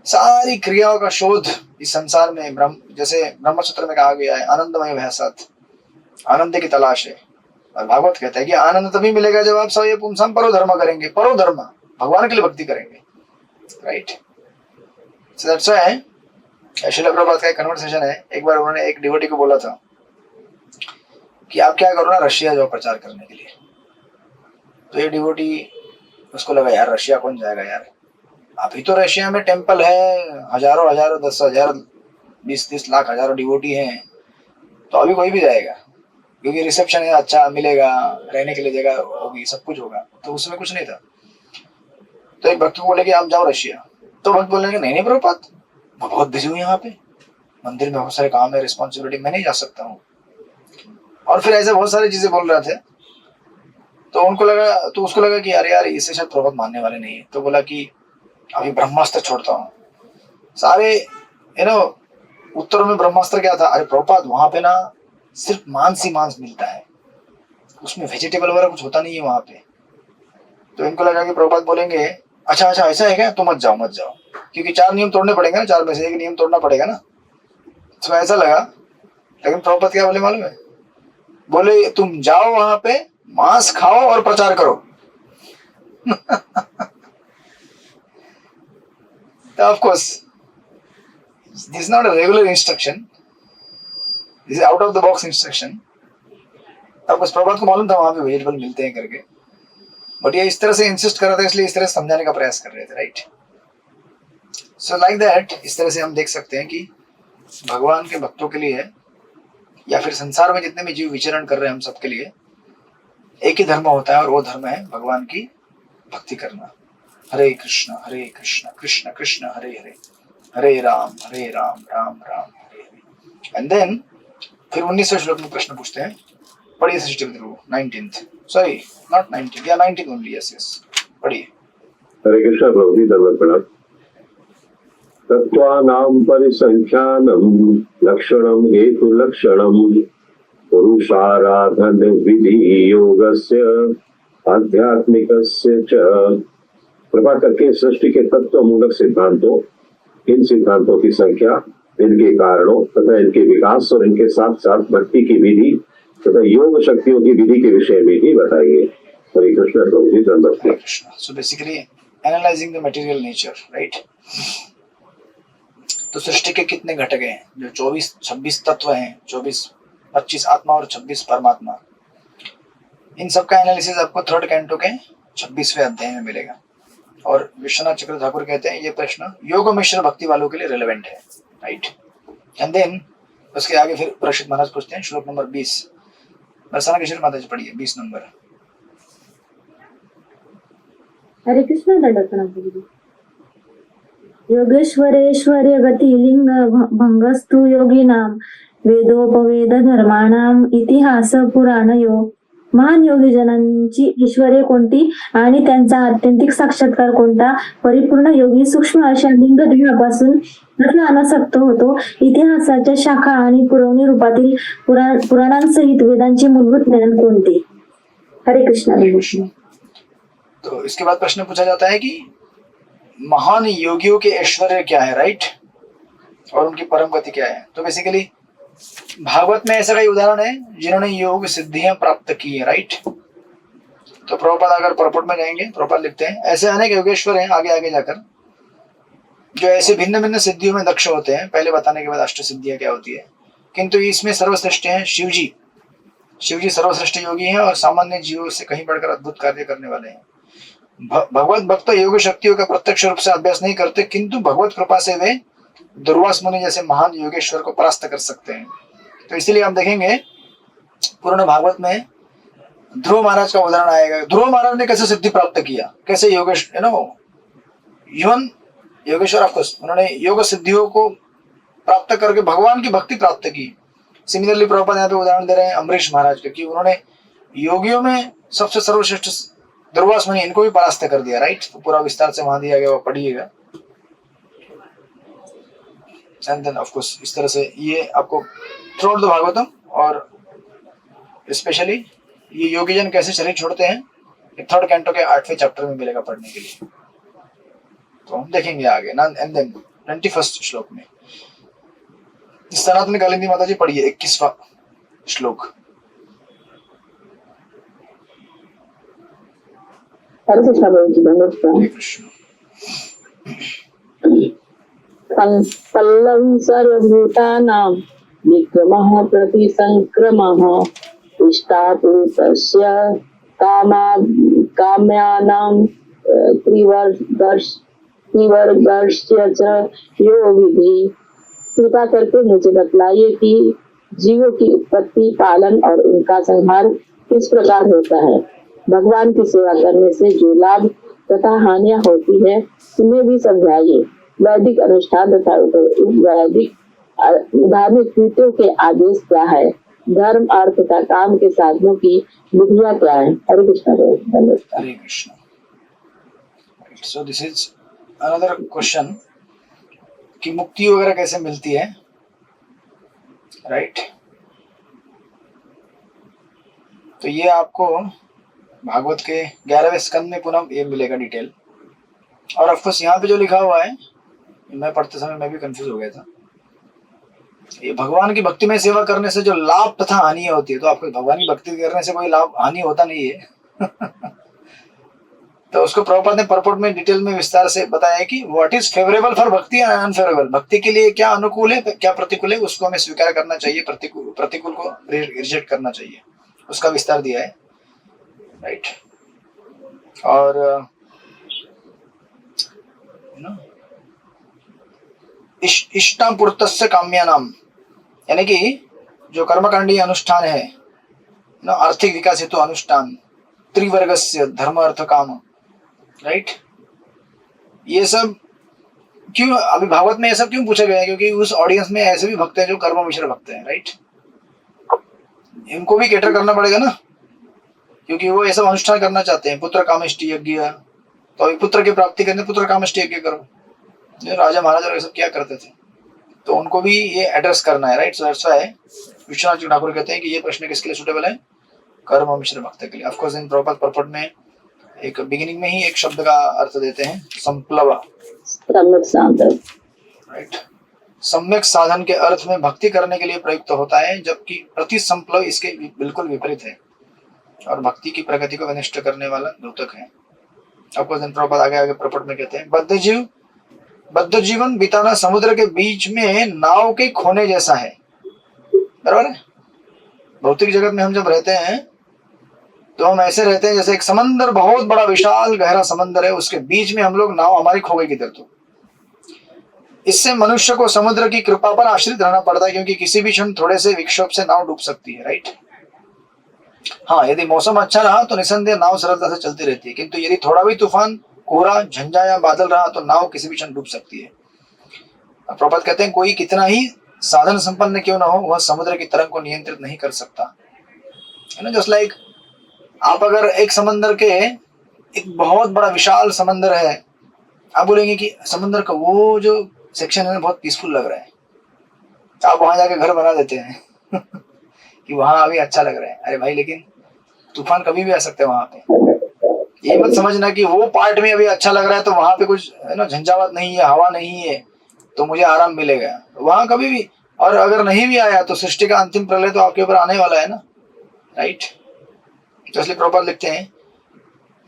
[SPEAKER 1] सारी क्रियाओं का शोध इस संसार में जैसे ब्रह्मसूत्र में कहा गया है, आनंदमय भयसत, आनंद की तलाश है। और भागवत कहता है कि आनंद तभी मिलेगा जब आप सवे पुंसाम परो धर्म करेंगे, परो धर्म भगवान के लिए भक्ति करेंगे, right. So that's why Srila Prabhupada का एक कन्वर्सेशन है, एक बार उन्होंने एक डिवोटी को बोला था कि आप क्या करो ना, रशिया जाओ प्रचार करने के लिए। तो ये डिवोटी, उसको लगा यार रशिया कौन जाएगा यार, अभी तो रशिया में टेम्पल है, हजारों 10,000 20-30 लाख हजारों डिवोटी हैं, तो अभी कोई भी जाएगा क्योंकि रिसेप्शन है, अच्छा मिलेगा, रहने के लिए जगह होगी, सब कुछ होगा, तो उसमें कुछ नहीं था। तो एक भक्त को बोले कि आप जाओ रशिया, तो भक्त बोलने नहीं नहीं प्रभुपाद मैं बहुत बिजी हूँ, यहाँ पे मंदिर में बहुत सारे काम है, रिस्पॉन्सिबिलिटी, मैं नहीं जा सकता हूँ। और फिर ऐसे बहुत सारी चीजें बोल रहे थे, तो उसको लगा कि यार इससे शायद प्रभुपाद मानने वाले नहीं है। तो बोला कि अभी ब्रह्मास्त्र छोड़ता हूँ सारे, उत्तर में ब्रह्मास्त्र क्या था, अरे प्रभुपाद वहां पे ना सिर्फ मांस ही मांस मिलता है, उसमें वेजिटेबल वगैरह कुछ होता नहीं है वहां पे। तो इनको लगा कि प्रभुपाद बोलेंगे अच्छा ऐसा है क्या, तो मत जाओ क्योंकि 4 नियम तोड़ने पड़ेंगे ना, 4 में से 1 नियम तोड़ना पड़ेगा ना। तो ऐसा लगा, लेकिन प्रभुपाद क्या बोले मालूम है, बोले तुम जाओ वहां पे, मांस खाओ और प्रचार करो। तो of course this is not a regular instruction, this is out of the box instruction. Of course Prabhupada को मालूम था वहां पे वेजिटेबल मिलते हैं करके, बट ये इस तरह से इंसिस्ट कर रहे थे, इसलिए इस तरह से समझाने का प्रयास कर रहे थे, राइट। सो लाइक दैट, इस तरह से हम देख सकते हैं कि भगवान के भक्तों के लिए या फिर संसार में जितने भी जीव विचरण कर रहे हैं हम सबके लिए एक ही धर्म होता है, और वो धर्म है भगवान की भक्ति करना। हरे कृष्ण कृष्ण कृष्ण हरे हरे, हरे राम राम राम हरे हरे। एंड देन फिर 19वें श्लोक में प्रश्न पूछते हैं, पढ़िए सृष्टि 19th, सॉरी नॉट 19th, या 19th ओनली, यस पढ़िए।
[SPEAKER 4] हरे कृष्ण प्रभु जी, धन्यवाद प्रणाम। तत्वानां परिसंख्यानं लक्षणं हेतु लक्षणं पुरुषाराधन विधि योगस्य आध्यात्मिकस्य च। कृपा करके सृष्टि के तत्व मूलक सिद्धांतों, इन सिद्धांतों की संख्या, इनके कारणों तथा इनके विकास और इनके साथ साथ भक्ति की विधि तथा योग शक्तियों की विधि के विषय में भी बताइए। हरे कृष्ण प्रभु जी, धन्यवाद।
[SPEAKER 1] So basically analysing the material nature, right. तो सृष्टि के कितने घटक हैं, जो 26 तत्व हैं, 25 आत्मा और 26 परमात्मा, इन सब का एनालिसिस आपको 3rd कैंटो के 26वें अध्याय में मिलेगा। और विश्वनाथ चक्र ठाकुर कहते हैं ये प्रश्न योग मिश्र भक्ति वालों के लिए रिलेवेंट है, राइट। एंड देन उसके आगे फिर परीक्षित महाराज पूछते हैं श्लोक नंबर 20, बरसाना किशोर माता जी पढ़िए 20 नंबर।
[SPEAKER 5] हरे कृष्ण दंडक प्रणाम प्रभु जी। योगेश्वरेश्वर्य गति लिंग भंगस्तु योगिनां वेदोपवेद धर्माणाम इतिहास पुराणयो. महान योगी जनांची ऐश्वर्य कोणती आणि त्यांचा आत्यंतिक साक्षात्कार कोणता? परिपूर्ण योगी सूक्ष्म अशा लिंग देहापासून कसा अनासक्त होतो? इतिहासाच्या शाखा आणि पुरवणी रूपातील पुराणांसहित वेदांचे मूलभूत ज्ञान कोणते? हरे कृष्णा.
[SPEAKER 1] हरे कृष्ण. तो इसके बाद प्रश्न पूछा जाता है कि महान योगियों के ऐश्वर्य क्या है, राइट, और उनकी परम गति क्या है. तो बेसिकली भागवत में ऐसा कई उदाहरण है जिन्होंने योग सिद्धियां प्राप्त की है, राइट. तो प्रभुपाद अगर परपट में जाएंगे, प्रभुपाद लिखते हैं ऐसे अनेक योगेश्वर हैं आगे आगे जाकर जो ऐसे भिन्न भिन्न सिद्धियों में दक्ष होते हैं. पहले बताने के बाद अष्ट सिद्धियां क्या होती है, किंतु इसमें सर्वश्रेष्ठ हैं शिव जी. शिव जी सर्वश्रेष्ठ योगी हैं और सामान्य जीवों से कहीं बढ़कर अद्भुत कार्य करने वाले हैं. भगवत भक्त योग शक्तियों का प्रत्यक्ष रूप से अभ्यास नहीं करते, किंतु भगवत कृपा से वे दुर्वास मुनि जैसे महान योगेश्वर को परास्त कर सकते हैं. तो इसीलिए हम देखेंगे पूर्ण भागवत में ध्रुव महाराज का उदाहरण आएगा. ध्रुव महाराज ने कैसे सिद्धि प्राप्त किया, कैसे योगेश्वर इवन योगेश्वर ऑफकोर्स उन्होंने योग सिद्धियों को प्राप्त करके भगवान की भक्ति प्राप्त की. सिमिलरली प्रभुपाद यहाँ पे उदाहरण दे रहे हैं अम्बरीश महाराज के कि उन्होंने योगियों में सबसे सर्वश्रेष्ठ दुर्वास मुनि इनको भी परास्त कर दिया, राइट. तो पूरा विस्तार से वहां दिया गया, वो पढ़िएगा. एंड देन ऑफ कोर्स इस तरह से ये आपको थ्रू आउट द भागवतम और स्पेशली ये योगीजन कैसे शरीर छोड़ते हैं थर्ड कैंटो के 8वें चैप्टर में मिलेगा पढ़ने के लिए. तो हम देखेंगे आगे. एंड देन 21 श्लोक में सनातन कालिंदी माता जी पढ़िए 21वां श्लोक.
[SPEAKER 2] हरे कृष्णा प्रभु जी.
[SPEAKER 1] हरे कृष्ण.
[SPEAKER 2] पल्लव सर्वभूतानां विक्रमः प्रतिसंक्रमः इष्टापुरुषस्य काम्यानां त्रिवर्गस्य च यो विधि. कृपा करके मुझे बतलाइए कि जीवों की उत्पत्ति, पालन और उनका संहार किस प्रकार होता है. भगवान की सेवा करने से जो लाभ तथा हानियां होती है उन्हें भी समझाइए. वैदिक अनुष्ठान तथा वैदिक धार्मिक कृत्यों के आदेश क्या है? धर्म, अर्थ तथा काम के साधनों की विधियां क्या है? Hare Krishna.
[SPEAKER 1] Hare Krishna. So this is another question कि मुक्ति वगैरह कैसे मिलती है, राइट. तो ये आपको भागवत के 11वें स्कंद में पुनः ये मिलेगा डिटेल. और ऑफकोर्स यहाँ पे जो लिखा हुआ है, मैं पढ़ते समय मैं भी कंफ्यूज हो गया था. ये भगवान की भक्ति में सेवा करने से जो लाभ तथा हानि होती है, तो आपको भगवान की भक्ति करने से कोई लाभ हानि होता नहीं है. तो उसको प्रभुपाद ने परपोर्ट में डिटेल में विस्तार से बताया कि व्हाट इज फेवरेबल फॉर भक्ति एंड अनफेवरेबल. भक्ति के लिए क्या अनुकूल है, क्या प्रतिकूल है, उसको हमें स्वीकार करना चाहिए, प्रतिकूल को रिजेक्ट करना चाहिए. उसका विस्तार दिया है, राइट. और इष्टापूर्तस्य काम्यानाम, यानी कि जो कर्मकांडीय अनुष्ठान है, आर्थिक विकास हेतु अनुष्ठान, त्रिवर्गस्य धर्म अर्थ काम, राइट. ये सब क्यों अभी भागवत में ये सब क्यों पूछा गया है? क्योंकि उस ऑडियंस में ऐसे भी भक्त हैं जो कर्म मिश्र भक्त हैं, राइट. इनको भी कैटर करना पड़ेगा ना, क्योंकि वो ये सब अनुष्ठान करना चाहते हैं. पुत्र कामेष्टि यज्ञ, तो पुत्र की प्राप्ति करने पुत्र कामेष्टि यज्ञ करो. राजा महाराजा ये सब क्या करते थे, तो उनको भी ये एड्रेस करना है, right. So that's why Vishwanath ji Thakur कहते हैं कि ये प्रश्न किसके लिए सूटेबल है? कर्म मिश्र भक्त के लिए. Of course in proper purport में एक बिगिनिंग में ही एक शब्द का अर्थ देते हैं, संप्लव, राइट. सम्यक साधन के अर्थ में भक्ति करने के लिए प्रयुक्त होता है, जबकि प्रति संप्लव इसके बिल्कुल विपरीत है और भक्ति की प्रगति को विनष्ट करने वाला द्योतक है. आपको प्रभुपाद आगे आगे प्रपट में कहते हैं बद्ध जीवन बिताना समुद्र के बीच में नाव के खोने जैसा है. बराबर है. भौतिक जगत में हम जब रहते हैं तो हम ऐसे रहते हैं जैसे एक समंदर, बहुत बड़ा विशाल गहरा समंदर है, उसके बीच में हम लोग नाव हमारी खो गई किधर. तो इससे मनुष्य को समुद्र की कृपा पर आश्रित रहना पड़ता है, क्योंकि किसी भी क्षण थोड़े से विक्षोभ से नाव डूब सकती है, राइट. हाँ, यदि मौसम अच्छा रहा तो निसंदेह नाव सरलता से चलती रहती है, किंतु यदि थोड़ा भी तूफान, कोहरा, झंझा या बादल रहा तो नाव किसी भी क्षण डूब सकती है. प्रभुपाद कहते हैं कोई कितना ही साधन संपन्न क्यों ना हो, वह समुद्र की तरंग को नियंत्रित नहीं कर सकता, है ना। जस्ट लाइक आप अगर एक समंदर के, एक बहुत बड़ा विशाल समंदर है, आप बोलेंगे कि समंदर का वो जो सेक्शन है बहुत पीसफुल लग रहा है, आप वहां जाके घर बना देते हैं कि वहां अभी अच्छा लग रहा है। अरे भाई, लेकिन तूफान कभी भी आ सकते हैं वहां पे। ये मत समझना कि वो पार्ट में अभी अच्छा लग रहा है तो वहां पे कुछ, है ना, झंझावात नहीं है, हवा नहीं है, तो मुझे आराम मिलेगा वहां कभी भी। और अगर नहीं भी आया तो सृष्टि का अंतिम प्रलय तो आपके ऊपर आने वाला है ना, राइट। तो इसलिए प्रभुपाद लिखते हैं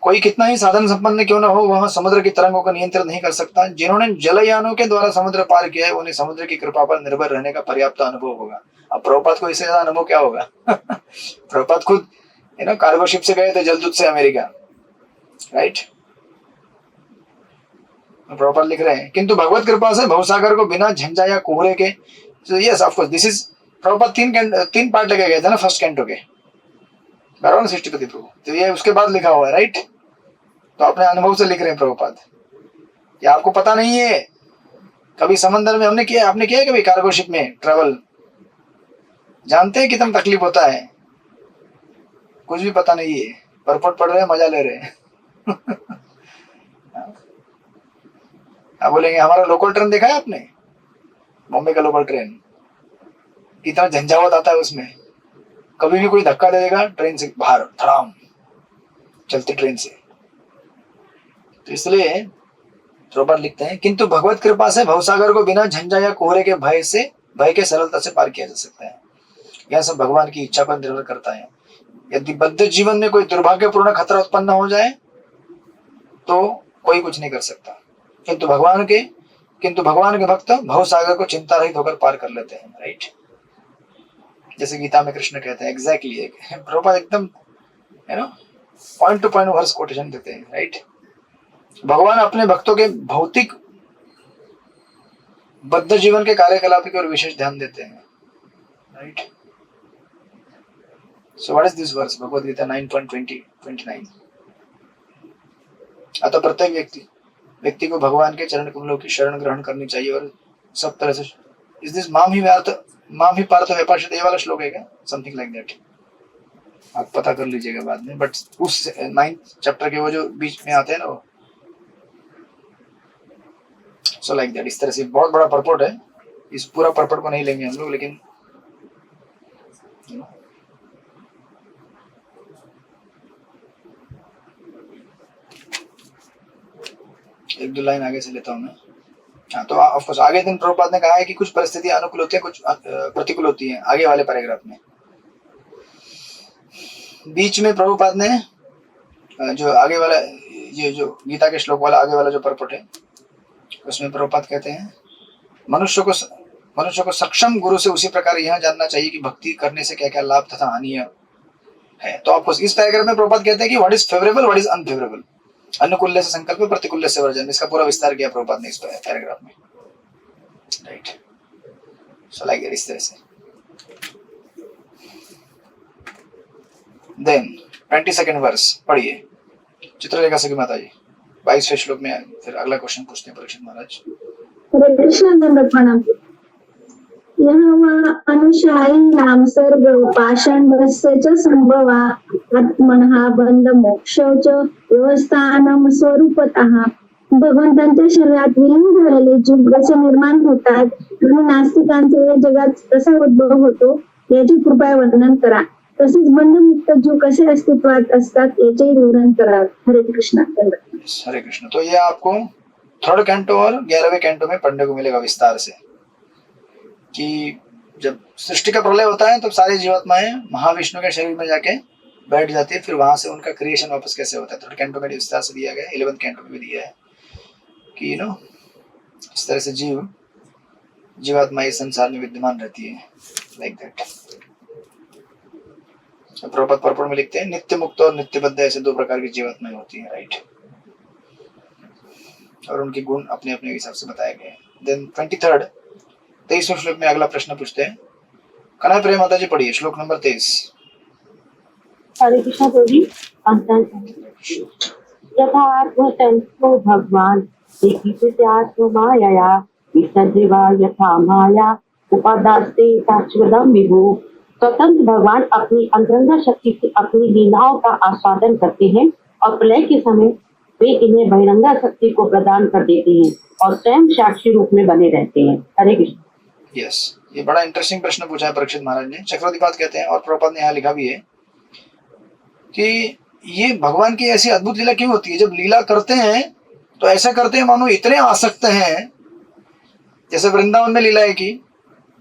[SPEAKER 1] कोई कितना ही साधन संपन्न क्यों ना हो, वह समुद्र की तरंगों को नियंत्रित नहीं कर सकता। जिन्होंने जलयानों के द्वारा समुद्र पार किया है उन्हें समुद्र की कृपा पर निर्भर रहने का पर्याप्त अनुभव होगा। अब प्रभुपाद को इससे ज्यादा अनुभव क्या होगा प्रभुपाद खुद, है ना, कार्गो शिप से गए थे जलदूत से अमेरिका, राइट। प्रभुपाद लिख रहे हैं किंतु भगवत कृपा से भवसागर को बिना झंझा या कोहरे के, yes of course this is, Prabhupada तीन पार्ट लेके गए थे ना फर्स्ट कैंटो के, बराबर, सृष्टिपति प्रभु, तो ये उसके बाद लिखा हुआ है, राइट। तो अपने अनुभव से लिख रहे हैं प्रभुपाद। ये आपको पता नहीं है, कभी समंदर में आपने किया है कभी कार्गो शिप में ट्रेवल, जानते हैं कितना तकलीफ होता है, कुछ भी पता नहीं है, परपट पढ़ रहे हैं, मजा ले रहे हैं आप बोलेंगे हमारा लोकल ट्रेन देखा है आपने, बॉम्बे का लोकल ट्रेन, कितना झंझावत आता है उसमें, कभी भी कोई धक्का दे देगा ट्रेन से बाहर, धड़ाम, चलती ट्रेन से। तो इसलिए प्रभुपाद लिखते हैं किंतु भगवत कृपा से भवसागर को बिना झंझा या कोहरे के भय के सरलता से पार किया जा सकता है। यह सब भगवान की इच्छा पर निर्भर करता है। यदि बद्ध जीवन में कोई दुर्भाग्यपूर्ण खतरा उत्पन्न हो जाए तो कोई कुछ नहीं कर सकता, किंतु भगवान के भक्त भवसागर को चिंता रहित होकर पार कर लेते हैं, राइट। जैसे गीता में कृष्ण कहते हैं, एग्जैक्टली प्रभुपाद एकदम, है ना, point to point verse quotation देते हैं, राइट। भगवान अपने भक्तों के भौतिक बद्ध जीवन के कार्यकलाप की ओर विशेष ध्यान देते हैं, right. So what is this verse, Bhagavad Gita 9.29। अतः प्रत्येक व्यक्ति को भगवान के चरण कमलों की शरण ग्रहण करनी चाहिए और सब तरह से, इज दिस माम ही पार्थ व्यपाश्रित, ये वाला श्लोक है क्या, समथिंग लाइक दैट, आप पता कर लीजिएगा बाद में। बट उस 9th चैप्टर के वो जो बीच में आते हैं ना वो, सो लाइक दैट, इस तरह से बहुत बड़ा परपोर्ट है। इस पूरा परपोर्ट को नहीं लेंगे हम लोग, लेकिन एक दो लाइन आगे से लेता हूं मैं। हाँ, तो ऑफ कोर्स आगे दिन प्रभुपाद ने कहा है कि कुछ परिस्थितियां अनुकूल होती है, कुछ प्रतिकूल होती है, आगे वाले पैराग्राफ में। बीच में प्रभुपाद ने जो आगे वाला, ये जो गीता के श्लोक वाला आगे वाला जो परपोर्ट है, उसमें प्रभुपाद कहते हैं मनुष्य को सक्षम गुरु से उसी प्रकार यह जानना चाहिए कि भक्ति करने से क्या क्या लाभ तथा हानि है। तो आपको इस पैराग्राफ में प्रभुपाद कहते हैं कि what is favourable, what is unfavourable, अनुकूल से संकल्प, प्रतिकूल से वर्जन। इसका पूरा विस्तार किया प्रभुपाद ने इस पैराग्राफ में, राइट। सो लाइक इस तरह से। देन 22nd वर्स पढ़िए, चित्रलेखा सखी माता जी, 22वें श्लोक में फिर अगला क्वेश्चन पूछते हैं परीक्षित महाराज।
[SPEAKER 5] हरे कृष्ण, दंडवत प्रणाम। यह अनुशायी नाम सर्व पाषाण वस्य च संभवा आत्मनः बंध मोक्ष च व्यवस्थानम स्वरूपतः। भगवंतांच्या शरीरात विलीन झालेले जीव कसे निर्माण होतात आणि नास्तिकांचे या जगात कसा उद्भव होतो याचे कृपया वर्णन करा। तसेच बंधमुक्त जीव कसे अस्तित्वात असतात याचे विवरण करा। हरे कृष्ण।
[SPEAKER 1] हरे कृष्ण। तो ये आपको 3rd कैंटो और 11वें कैंटो में पढ़ने को मिलेगा विस्तार से, कि जब सृष्टि का प्रलय होता है तो सारी जीवात्माएं महाविष्णु के शरीर में जाके बैठ जाती है, फिर वहां से उनका क्रिएशन वापस कैसे होता है 3rd कैंटो में विस्तार से दिया गया है। 11th कैंटो में भी दिया है कि इस तरह से जीवात्मा इस संसार में विद्यमान रहती है, लाइक दैट। प्रभुपाद पर्पण में लिखते हैं नित्य मुक्त और नित्य बद्ध ऐसे 2 प्रकार की जीवात्माएं होती हैं, राइट। और उनके गुण अपने अपने हिसाब से बताए गए हैं। देन 23वें श्लोक में अगला प्रश्न पूछते हैं, कन्हैया प्रिय माता जी पढ़िए श्लोक नंबर 23।
[SPEAKER 5] हरे कृष्ण देवी। यथात्मतन्तो भगवान देखित्यात्म मायया
[SPEAKER 6] विसर्जिवा यथा माया उपादास्ते शाश्वतम विभु। स्वतंत्र भगवान अपनी अंतरंगा शक्ति से अपनी लीलाओं का आस्वादन करते हैं और प्रलय के समय वे इन्हें बहिरंगा शक्ति को प्रदान कर देते हैं और स्वयं साक्षी रूप में बने रहते हैं। हरे कृष्ण।
[SPEAKER 1] यस, ये बड़ा इंटरेस्टिंग प्रश्न पूछा है परीक्षित महाराज ने। चक्रवर्तीपाद कहते हैं और प्रभुपाद ने यहाँ लिखा भी है कि ये भगवान की ऐसी अद्भुत लीला क्यों होती है। जब लीला करते हैं तो ऐसा करते हैं मानो इतने आसक्त हैं, जैसे वृंदावन में लीलाएं की,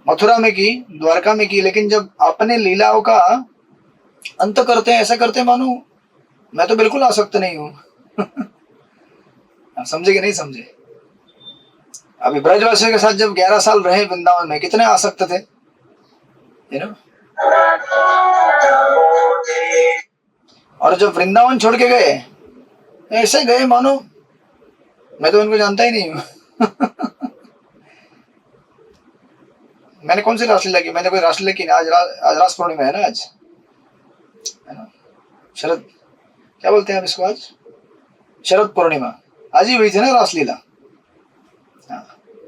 [SPEAKER 1] मथुरा में की, द्वारका में की, लेकिन जब अपने लीलाओं का अंत करते हैं ऐसा करते हैं मानो मैं तो बिल्कुल आसक्त नहीं हूं। आप समझे कि नहीं समझे? अभी ब्रजवासियों के साथ जब 11 साल रहे वृंदावन में, कितने आसक्त थे, यू नो। और जब वृंदावन छोड़ के गए ऐसे गए मानो मैं तो इनको जानता ही नहीं हूं। मैंने कौन सी रासलीला की? मैंने कोई रासलीला की? आज रास पूर्णिमा है ना, आज है ना, शरद, क्या बोलते हैं आप इसको, आज शरद पूर्णिमा आज ही हुई थी ना रासलीला। हाँ,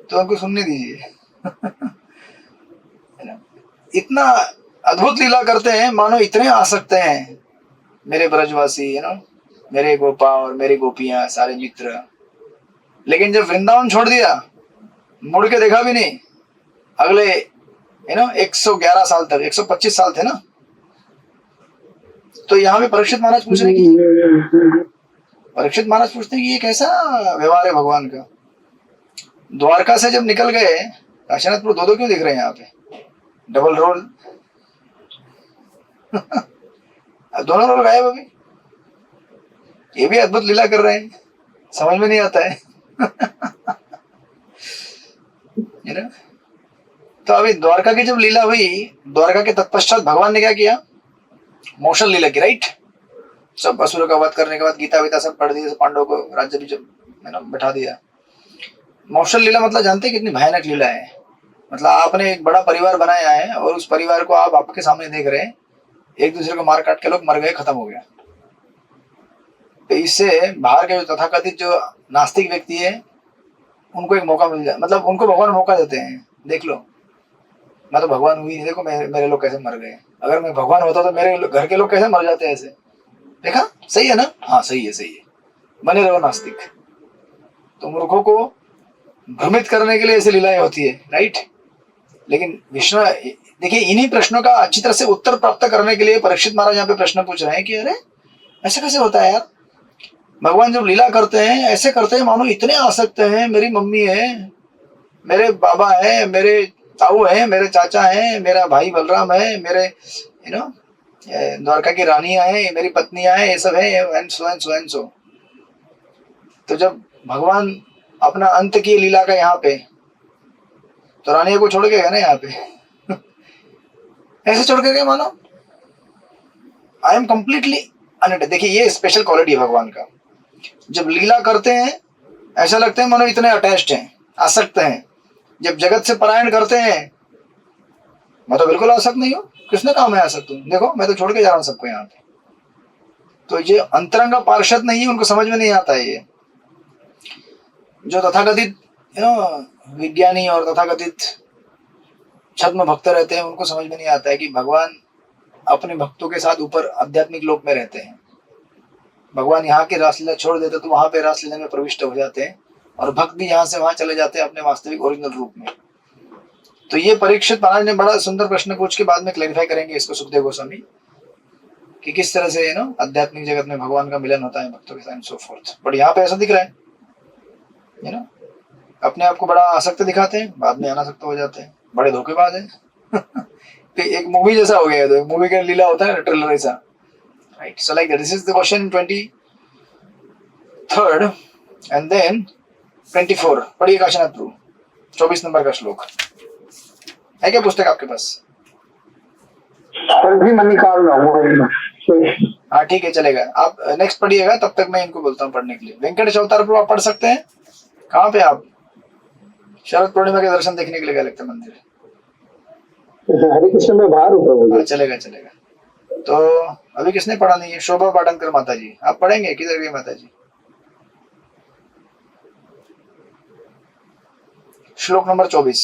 [SPEAKER 1] तो उनको सुनने दीजिए। इतना अद्भुत लीला करते हैं मानो इतने आसक्त हैं मेरे ब्रजवासी, मेरे गोपा और मेरी गोपियां, सारे मित्र। लेकिन जब वृंदावन छोड़ दिया, मुड़ के देखा भी नहीं। अगले 111 साल तक, 125 साल थे ना। तो यहाँ पे परीक्षित महाराज पूछ रहे हैं कि ये कैसा व्यवहार है भगवान का। द्वारका से जब निकल गए, काशीनाथपुर दो क्यों दिख रहे हैं यहाँ पे, डबल रोल। दोनों रोल गायब अभी। ये भी अद्भुत लीला कर रहे हैं, समझ में नहीं आता है। तो अभी द्वारका की जब लीला हुई, द्वारका के तत्पश्चात भगवान ने क्या किया, मोशन लीला की, राइट। सब असुरों का वध करने के बाद गीता वीता सब पढ़ दिया, पांडवों को राज्य भी जब बैठा दिया। मोशन लीला मतलब जानते हैं कितनी भयानक लीला है। मतलब आपने एक बड़ा परिवार बनाया है और उस परिवार को आप आपके सामने देख रहे हैं, एक दूसरे को मार काट के लोग मर गए, खत्म हो गया। तो इससे बाहर के जो तथाकथित जो नास्तिक व्यक्ति है उनको एक मौका मिल जाए, मतलब उनको भगवान मौका देते हैं, देख लो मैं तो भगवान हुई नहीं, देखो मेरे लोग कैसे मर गए। अगर मैं भगवान होता तो मेरे घर के लोग कैसे मर जाते हैं ऐसे। देखा, सही है ना? हाँ सही है, बने रहो नास्तिक। तो मूर्खों को भ्रमित करने के लिए ऐसी लीलाएं होती है, राइट। लेकिन विष्णु, देखिए इन्हीं प्रश्नों का अच्छी तरह से उत्तर प्राप्त करने के लिए परीक्षित महाराज यहाँ पे प्रश्न पूछ रहे हैं कि अरे ऐसा कैसे होता है यार, भगवान जब लीला करते हैं ऐसे करते हैं मानो इतने आसक्त हैं। मेरी मम्मी है, मेरे बाबा है, मेरे ताऊ है, मेरे चाचा है, मेरा भाई बलराम है, मेरे द्वारका की रानियां हैं, मेरी पत्नियां हैं, ये सब है, एंड सो। तो जब भगवान अपना अंत की लीला का यहाँ पे, तो रानियों को छोड़ के गए ना यहाँ पे। ऐसे छोड़ के गए मानो आई एम कंप्लीटली अनअटैच्ड। देखिए ये स्पेशल क्वालिटी है भगवान का। जब लीला करते हैं ऐसा लगते हैं मानो इतने अटैच्ड हैं, आसक्त हैं। जब जगत से पलायन करते हैं, मैं तो बिल्कुल आसक्त नहीं हूँ, किसने कहा मैं आसक्त हूँ, देखो मैं तो छोड़ के जा रहा हूँ सबको यहाँ पे। तो ये अंतरंग पार्षद नहीं है, उनको समझ में नहीं आता है। ये जो तथाकथित विज्ञानी और तथाकथित छद्म भक्त रहते हैं, उनको समझ में नहीं आता है कि भगवान अपने भक्तों के साथ ऊपर आध्यात्मिक लोक में रहते हैं। भगवान यहाँ की रासलीला छोड़ देते तो वहां पे रासलीला में प्रविष्ट हो जाते हैं, और भक्त भी यहाँ से वहां चले जाते हैं अपने वास्तविक ओरिजिनल रूप में। तो ये परीक्षित महाराज ने बड़ा सुंदर प्रश्न पूछ के बाद में क्लैरिफाई करेंगे इसको सुखदेव गोस्वामी, कि किस तरह से आध्यात्मिक जगत में भगवान का मिलन होता है भक्तों के साथ, सो फोर्थ। बट यहाँ पे ऐसा दिख रहा है अपने आप को बड़ा आसक्त दिखाते हैं, बाद में अनासक्त हो जाते हैं, बड़े धोखेबाज हैं। एक मूवी जैसा हो गया, तो मूवी का लीला होता है ट्रेलर ऐसा, right. So like this is the question 23rd and then 24। पढ़िए काशीनाथ प्रभु 24 नंबर का श्लोक है। क्या पुस्तक आपके पास?
[SPEAKER 7] भी मैं निकाल रहा हूँ।
[SPEAKER 1] हाँ ठीक है, चलेगा। आप नेक्स्ट पढ़िएगा, तब तक मैं इनको बोलता हूँ पढ़ने के लिए। वेंकटेश अवतार प्रभु आप पढ़ सकते हैं? कहाँ पे आप? शरद पूर्णिमा के दर्शन देखने के लिए गए लगता मंदिर।
[SPEAKER 7] हरे कृष्ण में बाहर ऊपर।
[SPEAKER 1] चलेगा। तो अभी किसने पढ़ा नहीं है? शोभा पाटनकर माता जी, आप पढ़ेंगे? किधर गए माता जी? श्लोक नंबर 24।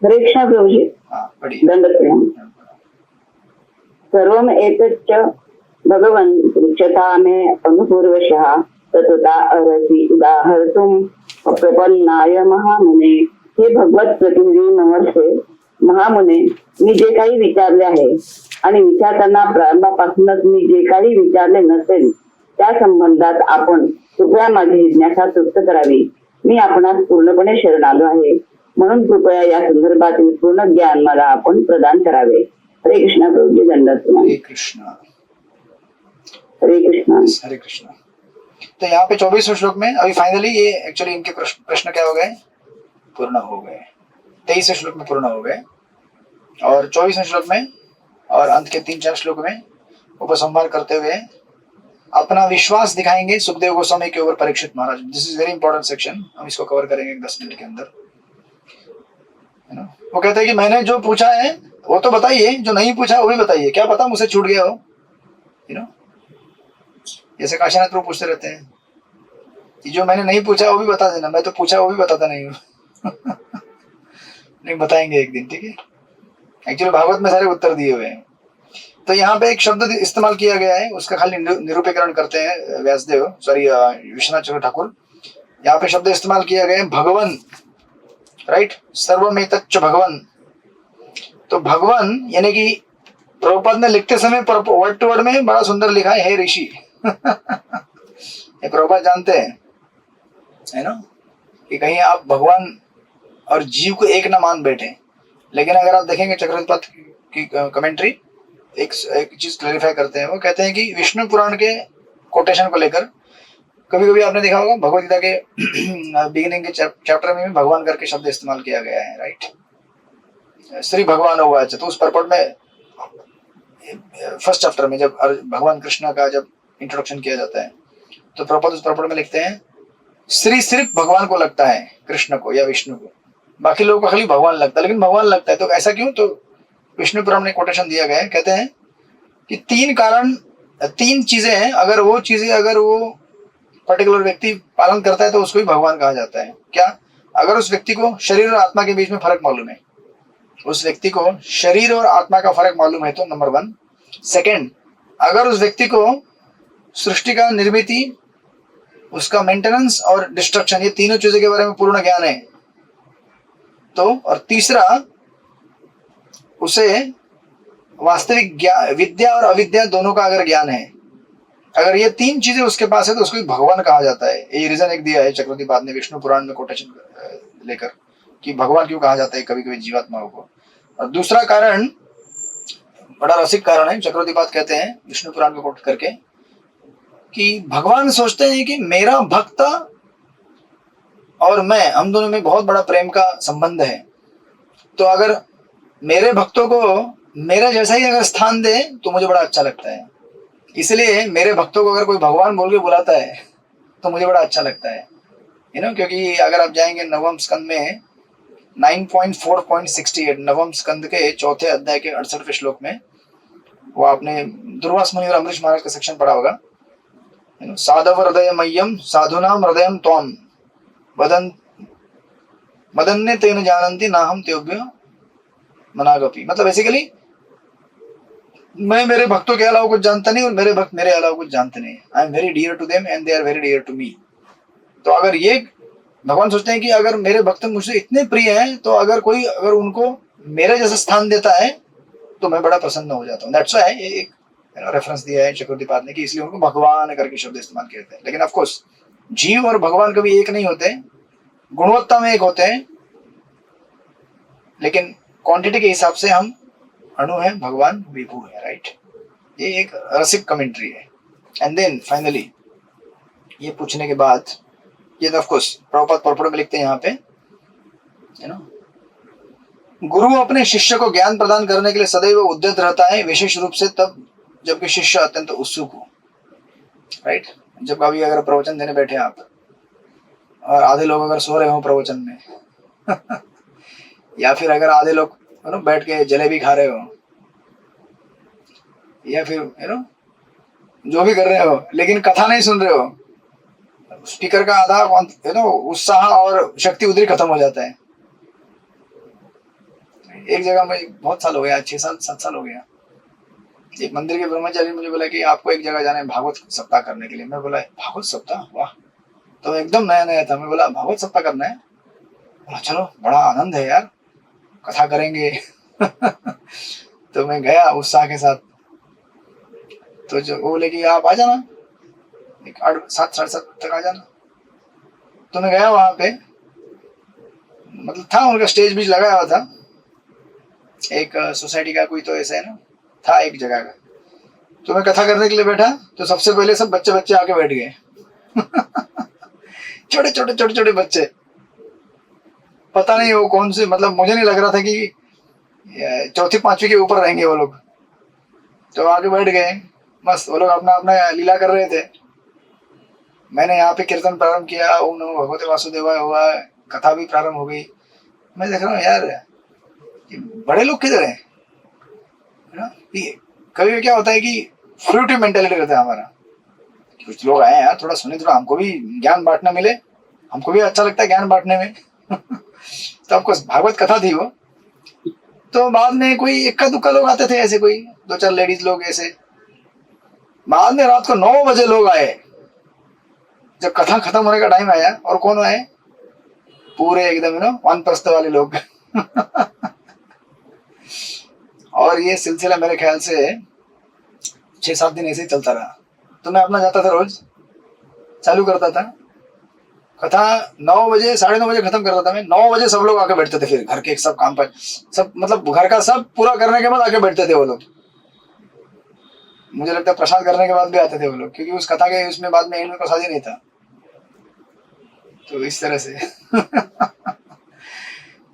[SPEAKER 8] हरे कृष्णा प्रभु जी।
[SPEAKER 1] हाँ पढ़िए।
[SPEAKER 8] दंडवत प्रणाम। सर्वम एतच्च भगवन् पृच्छता मे अनुपूर्वशः ततता अर्हसि उदाहर्तुं प्रपन्नाय महामुने। हे भगवत प्रतिनिधी नमस्ते महामुने, मी जे काही विचारले आहे आणि विचारताना प्रारंभापासूनच मी जे काही विचारले नसेल त्या संबंधात आपण कृपया माझी जिज्ञासा तृप्त करावी। मी आपणास पूर्णपणे शरण आलो आहे, म्हणून कृपया या संदर्भातील पूर्ण ज्ञान मला आपण प्रदान करावे। हरे कृष्णा प्रभु जी। दंडवत प्रणाम।
[SPEAKER 1] हरे कृष्णा।
[SPEAKER 8] हरे कृष्णा।
[SPEAKER 1] हरे कृष्णा। तो यहाँ पे 24वें श्लोक में अभी फाइनली ये एक्चुअली इनके प्रश्न क्या हो गए, पूर्ण हो गए। 23वें श्लोक में पूर्ण हो गए और 24वें श्लोक में और अंत के 3-4 श्लोक में उपसंहार करते हुए अपना विश्वास दिखाएंगे सुखदेव गोस्वामी के ऊपर Parikshit Maharaj. This is very important section, हम इसको कवर करेंगे 10 मिनट के अंदर। वो कहते हैं कि मैंने जो पूछा है वो तो बताइए, जो नहीं पूछा वो भी बताइए, क्या पता मुझसे छूट गया हो। जैसे काशीनाथ प्रभु पूछते रहते हैं कि जो मैंने नहीं पूछा वो भी बता देना, मैं तो पूछा वो भी बताता नहीं हूँ। नहीं बताएंगे एक दिन, ठीक है। एक्चुअली भागवत में सारे उत्तर दिए हुए हैं। तो यहाँ पे एक शब्द इस्तेमाल किया गया है, उसका खाली निरूपीकरण करते हैं व्यासदेव, सॉरी विश्वनाथ चक्रवर्ती ठाकुर। यहाँ पे शब्द इस्तेमाल किया गया है भगवन, राइट, सर्वमेतच्च भगवन। तो भगवन यानी कि प्रभुपाद ने लिखते समय वर्ड टू वर्ड में बड़ा सुंदर लिखा है, हे ऋषि। ये प्रभुपाद जानते हैं, है ना, कि कहीं आप भगवान और जीव को एक ना मान बैठे। लेकिन अगर आप देखेंगे चक्रवर्ती की कमेंट्री, एक चीज क्लैरिफाई करते हैं। वो कहते हैं कि विष्णु पुराण के कोटेशन को लेकर कभी कभी आपने देखा होगा भगवद गीता के बिगिनिंग के चैप्टर में भी भगवान करके शब्द इस्तेमाल किया गया है, राइट। श्री भगवान हुआ, तो उस पर्पट में फर्स्ट चैप्टर में जब भगवान कृष्ण का जब इंट्रोडक्शन किया जाता है तो प्रभुपाद उस पर्पट में लिखते हैं श्री सिर्फ भगवान को लगता है, कृष्ण को या विष्णु को, बाकी लोगों को खाली भगवान लगता है, लेकिन भगवान लगता है। तो ऐसा क्यों? तो विष्णु पुराण में कोटेशन दिया गया है, कहते हैं कि 3 कारण, 3 चीजें हैं, अगर वो पर्टिकुलर व्यक्ति पालन करता है तो उसको भी भगवान कहा जाता है। क्या? अगर उस व्यक्ति को शरीर और आत्मा के बीच में फर्क मालूम है, उस व्यक्ति को शरीर और आत्मा का फर्क मालूम है तो नंबर 1। सेकंड, अगर उस व्यक्ति को सृष्टि का निर्मिति, उसका मेंटेनेंस और डिस्ट्रक्शन, ये तीनों चीजों के बारे में पूर्ण ज्ञान है तो, और तीसरा, उसे वास्तविक विद्या और अविद्या दोनों का अगर ज्ञान है, अगर ये 3 चीजें उसके पास है तो उसको भगवान कहा जाता है। ये रीजन एक दिया है चक्रवर्ती बात ने विष्णु पुराण में कोटेशन लेकर कि भगवान क्यों कहा जाता है कभी कभी जीवात्माओं को। और दूसरा कारण बड़ा रसिक कारण है, चक्रवर्ती बात कहते हैं विष्णु पुराण को कोट करके कि भगवान सोचते हैं कि मेरा भक्त और मैं, हम दोनों में बहुत बड़ा प्रेम का संबंध है, तो अगर मेरे भक्तों को मेरे जैसा ही अगर स्थान दे तो मुझे बड़ा अच्छा लगता है। इसलिए मेरे भक्तों को अगर कोई भगवान बोल के बुलाता है तो मुझे बड़ा अच्छा लगता है, क्योंकि अगर आप जाएंगे नवम स्कंद में 9.4.68, नवम स्कंद के 4थे अध्याय के 68वें श्लोक में, वो आपने दुर्वास मुनि और अमरीश महाराज का सेक्शन पढ़ा होगा। साधव हृदय मह्यम साधुनाम हृदयम त्वम मदन्य तेन जानन्ति ना हम तेभ्य मनागपि। मतलब बेसिकली मैं मेरे भक्तों के अलावा कुछ जानता नहीं और मेरे भक्त मेरे अलावा कुछ जानते नहीं। I am very dear to them and they are very dear to me. तो अगर ये भगवान सोचते हैं कि अगर मेरे भक्त मुझसे इतने प्रिय हैं तो अगर उनको मेरे जैसा स्थान देता है तो मैं बड़ा प्रसन्न हो जाता हूँ। दैट्स व्हाई ये एक रेफरेंस दिया है चक्रवर्ती पाद ने कि इसलिए उनको भगवान करके शब्द इस्तेमाल किए थे। लेकिन ऑफकोर्स जीव और भगवान कभी एक नहीं होते, गुणवत्ता में एक होते हैं, लेकिन क्वांटिटी के हिसाब से हम अणु है, भगवान विभू है, राइट। ये एक रसिक कमेंट्री है। एंड देन फाइनली ये पूछने के बाद ये तो ऑफकोर्स प्रभुपाद पर्पट में लिखते हैं यहाँ पे, गुरु अपने शिष्य को ज्ञान प्रदान करने के लिए सदैव उद्यत रहता है, विशेष रूप से तब जबकि शिष्य अत्यंत उत्सुक हो, राइट। जब कभी अगर प्रवचन देने बैठे आप और आधे लोग अगर सो रहे हो प्रवचन में या फिर अगर आधे लोग बैठ के जलेबी खा रहे हो या फिर जो भी कर रहे हो लेकिन कथा नहीं सुन रहे हो, स्पीकर का आधा उत्साह और शक्ति उधर ही खत्म हो जाता है। एक जगह में बहुत साल हो गया, 6 साल 7 साल हो गया, एक मंदिर के ब्रह्मचारी मुझे बोला कि आपको एक जगह जाना है भागवत सप्ताह करने के लिए। मैं बोला भागवत सप्ताह, वाह। तो एकदम नया नया था, मैं बोला भागवत सप्ताह करना है, बोला चलो बड़ा आनंद है यार, कथा करेंगे। तो मैं गया उत्साह के साथ। तो जो वो बोले कि आप आ जाना 7 साढ़े 7 तक आ जाना। तो मैं गया वहां पे, मतलब था उनका स्टेज भी लगाया हुआ था, एक सोसाइटी का कोई तो ऐसा है ना, था एक जगह का। तो मैं कथा करने के लिए बैठा, तो सबसे पहले सब बच्चे बच्चे आके बैठ गए। छोटे छोटे छोटे छोटे बच्चे, पता नहीं वो कौन से, मतलब मुझे नहीं लग रहा था कि 4वीं 5वीं के ऊपर रहेंगे वो लोग। तो आके बैठ गए, मस्त वो लोग अपना अपना लीला कर रहे थे। मैंने यहाँ पे कीर्तन प्रारंभ किया, ओम नमो भगवते वासुदेवाय हुआ, कथा भी प्रारंभ हो गई। मैं देख रहा हूँ यार ये बड़े लोग किधर है ना। कभी क्या होता है कि फ्रूटी मेंटेलिटी रहता है हमारा, कुछ लोग आए यार थोड़ा सुने, थोड़ा हमको भी ज्ञान बांटना मिले, हमको भी अच्छा लगता है ज्ञान बांटने में। तो आपको भागवत कथा थी वो। तो बाद में कोई इक्का दुक्का लोग आते थे, ऐसे कोई 2-4 लेडीज लोग ऐसे। बाद में रात को 9 बजे लोग आए, जब कथा खत्म होने का टाइम आया। और कौन आए? पूरे एकदम वानप्रस्थ वाले लोग। और ये सिलसिला मेरे ख्याल से 6-7 दिन ऐसे ही चलता रहा। तो मैं अपना जाता था, रोज चालू करता था कथा 9 बजे 9:30 बजे खत्म करता था मैं। 9 बजे सब लोग आके बैठते थे, फिर घर के सब काम पर, सब मतलब घर का सब पूरा करने के बाद आके बैठते थे वो लोग। मुझे लगता है प्रसाद करने के बाद भी आते थे वो लोग, क्योंकि उस कथा के उसमें बाद में इनमें प्रसाद ही नहीं था। तो इस तरह से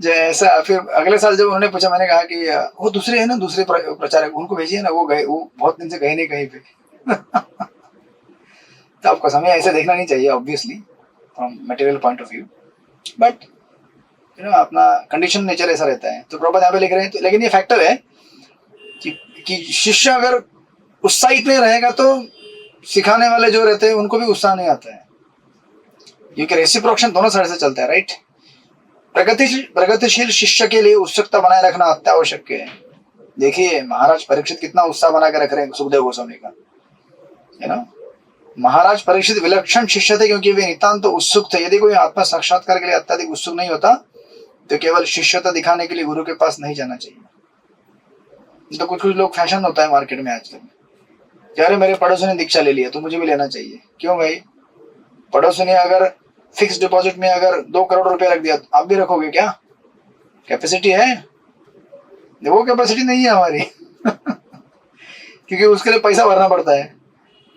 [SPEAKER 1] जो ऐसा। फिर अगले साल जब उन्होंने पूछा, मैंने कहा कि वो दूसरे है ना, दूसरे प्रचारक, उनको भेजिए ना, वो गए, वो बहुत दिन से गए नहीं कहीं पे। तो आपको समय ऐसे देखना नहीं चाहिए obviously from material point of view, but अपना कंडीशन नेचर ऐसा रहता है। तो प्रॉपर यहाँ पे लिख रहे हैं। तो लेकिन ये फैक्टर है कि शिष्य अगर उत्साहित नहीं रहेगा तो सिखाने वाले जो रहते हैं उनको भी उत्साह नहीं आता है, क्योंकि रेसिप्रोक्शन दोनों साइड से चलता है, राइट। प्रगतिशील शिष्य के लिए उत्सुकता बनाए रखना अत्यावश्यक है। देखिए महाराज परीक्षित कितना उत्साह बना के रख रहे हैं सुखदेव गोस्वामी का, है ना। महाराज परीक्षित विलक्षण शिष्य थे क्योंकि वे नितांत उत्सुक थे। यदि कोई आत्मा साक्षात्कार के लिए अत्यधिक उत्सुक नहीं होता तो केवल शिष्यता दिखाने के लिए गुरु के पास नहीं जाना चाहिए। तो कुछ लोग फैशन होता है मार्केट में आजकल, यार मेरे पड़ोसी ने दीक्षा ले लिया तो मुझे भी लेना चाहिए। क्यों भाई? पड़ोसी ने अगर फिक्स डिपॉजिट में अगर 2 करोड़ रुपया रख दिया, आप भी रखोगे क्या? कैपेसिटी है? वो कैपेसिटी नहीं है हमारी। क्योंकि उसके लिए पैसा भरना पड़ता है।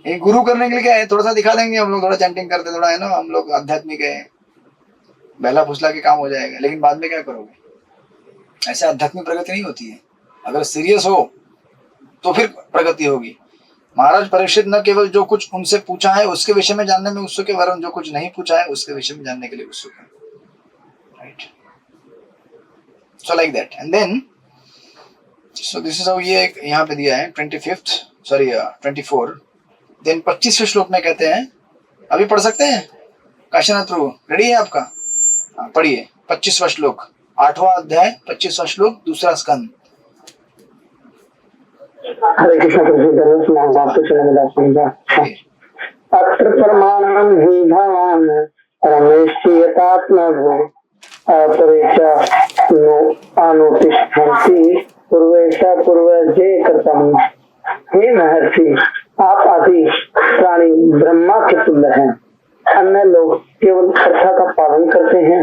[SPEAKER 1] ये गुरु करने के लिए क्या है, थोड़ा सा दिखा देंगे हम लोग, थोड़ा चैंटिंग करते, थोड़ा है ना, हम लोग आध्यात्मिक है, बहला फुसला के काम हो जाएगा। लेकिन बाद में क्या करोगे? ऐसे आध्यात्मिक प्रगति नहीं होती है। अगर सीरियस हो तो फिर प्रगति होगी। महाराज परीक्षित न केवल जो कुछ उनसे पूछा है उसके विषय में जानने में उत्सुक है, वरन जो कुछ नहीं पूछा है उसके विषय में जानने के लिए उत्सुक है, right. So like that. And then so this is how, ये यहाँ पे दिया है 24। देन 25वें श्लोक में कहते हैं, अभी पढ़ सकते हैं? काशीनाथ प्रभु रेडी है आपका? हाँ पढ़िए 25वां श्लोक, 8वां अध्याय 25वां श्लोक, 2रा स्कंद।
[SPEAKER 7] हरे कृष्ण अत्र प्रमाणं हि भवान् रमेश्यतात्मभो अपरेचा नो अनुतिष्ठन्ति पूर्वेशा पूर्वजे कृतम्। हे महर्षि, आप आदि प्राणी ब्रह्मा के तुल्य हैं। अन्य लोग केवल कथा का पालन करते हैं,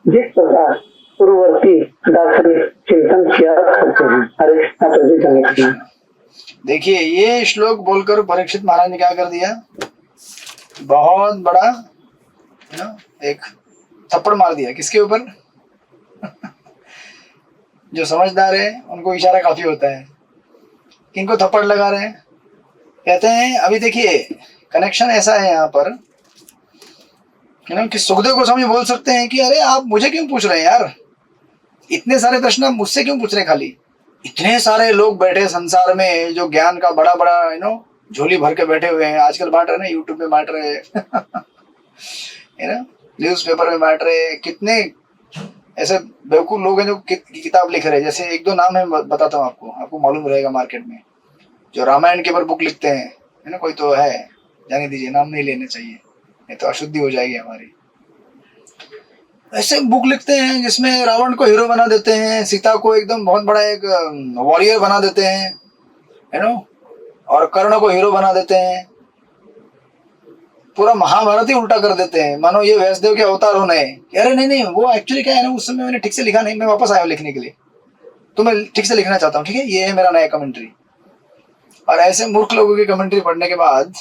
[SPEAKER 7] जिस प्रकार पूर्ववर्ती दार्शनिक चिंतन किया करते हैं। हरे कृष्ण।
[SPEAKER 1] देखिए ये श्लोक बोलकर परीक्षित महाराज ने क्या कर दिया, बहुत बड़ा एक थप्पड़ मार दिया। किसके ऊपर? जो समझदार है उनको इशारा काफी होता है, किनको थप्पड़ लगा रहे हैं। कहते हैं अभी देखिए कनेक्शन ऐसा है यहाँ पर कि सुखदेव गोस्वामी बोल सकते हैं कि अरे आप मुझे क्यों पूछ रहे हैं यार, इतने सारे प्रश्न आप मुझसे क्यों पूछ रहे हैं? खाली इतने सारे लोग बैठे संसार में जो ज्ञान का बड़ा बड़ा झोली भर के बैठे हुए हैं, आजकल बांट रहे ना, यूट्यूब पे बांट रहे हैं। है ना, न्यूज़पेपर में बांट रहे, कितने ऐसे बेवकूफ लोग हैं जो किताब लिख रहे हैं। जैसे एक दो नाम है बताता हूँ आपको, आपको मालूम रहेगा मार्केट में, जो रामायण के ऊपर बुक लिखते हैं, है ना, कोई तो है, जाने दीजिए, नाम नहीं लेने चाहिए, नहीं तो अशुद्धि हो जाएगी हमारी। ऐसे बुक लिखते हैं जिसमें रावण को हीरो बना देते हैं, सीता को एकदम बहुत बड़ा एक वॉरियर बना देते हैं, है ना, और कर्ण को हीरो बना देते हैं, पूरा महाभारत ही उल्टा कर देते हैं, मानो ये व्यासदेव के अवतार होने हैं। अरे नहीं नहीं, वो एक्चुअली क्या है ना, उस समय मैंने ठीक से लिखा नहीं, मैं वापस आया हूँ लिखने के लिए, तो मैं ठीक से लिखना चाहता हूँ, ठीक है, ये है मेरा नया कमेंट्री। और ऐसे मूर्ख लोगों की कमेंट्री पढ़ने के बाद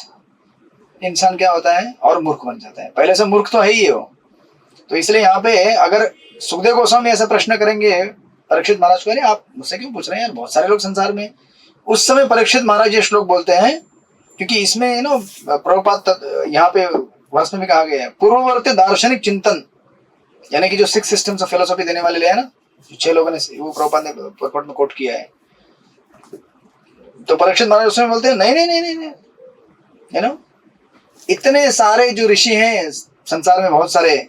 [SPEAKER 1] इंसान क्या होता है, और मूर्ख बन जाता है। पहले से मूर्ख तो है ही वो। तो इसलिए यहाँ पे अगर सुखदेव गोस्वामी ऐसा प्रश्न करेंगे परीक्षित महाराज को, अरे आप मुझसे क्यों पूछ रहे हैं यार, बहुत सारे लोग संसार में, उस समय परीक्षित महाराज ये श्लोक बोलते हैं, क्योंकि इसमें ना प्रभुपाद यहाँ पे वर्ष में भी कहा गया है, पूर्ववर्ती दार्शनिक चिंतन, यानी कि जो 6 सिस्टम्स ऑफ फिलोसॉफी देने वाले है ना, 6 लोगों ने, वो प्रभुपाद ने परपट में कोट किया है। तो परीक्षित महाराज उसमें बोलते हैं नहीं नहीं नहीं नहीं, यू नो, इतने सारे जो ऋषि हैं संसार में, बहुत सारे,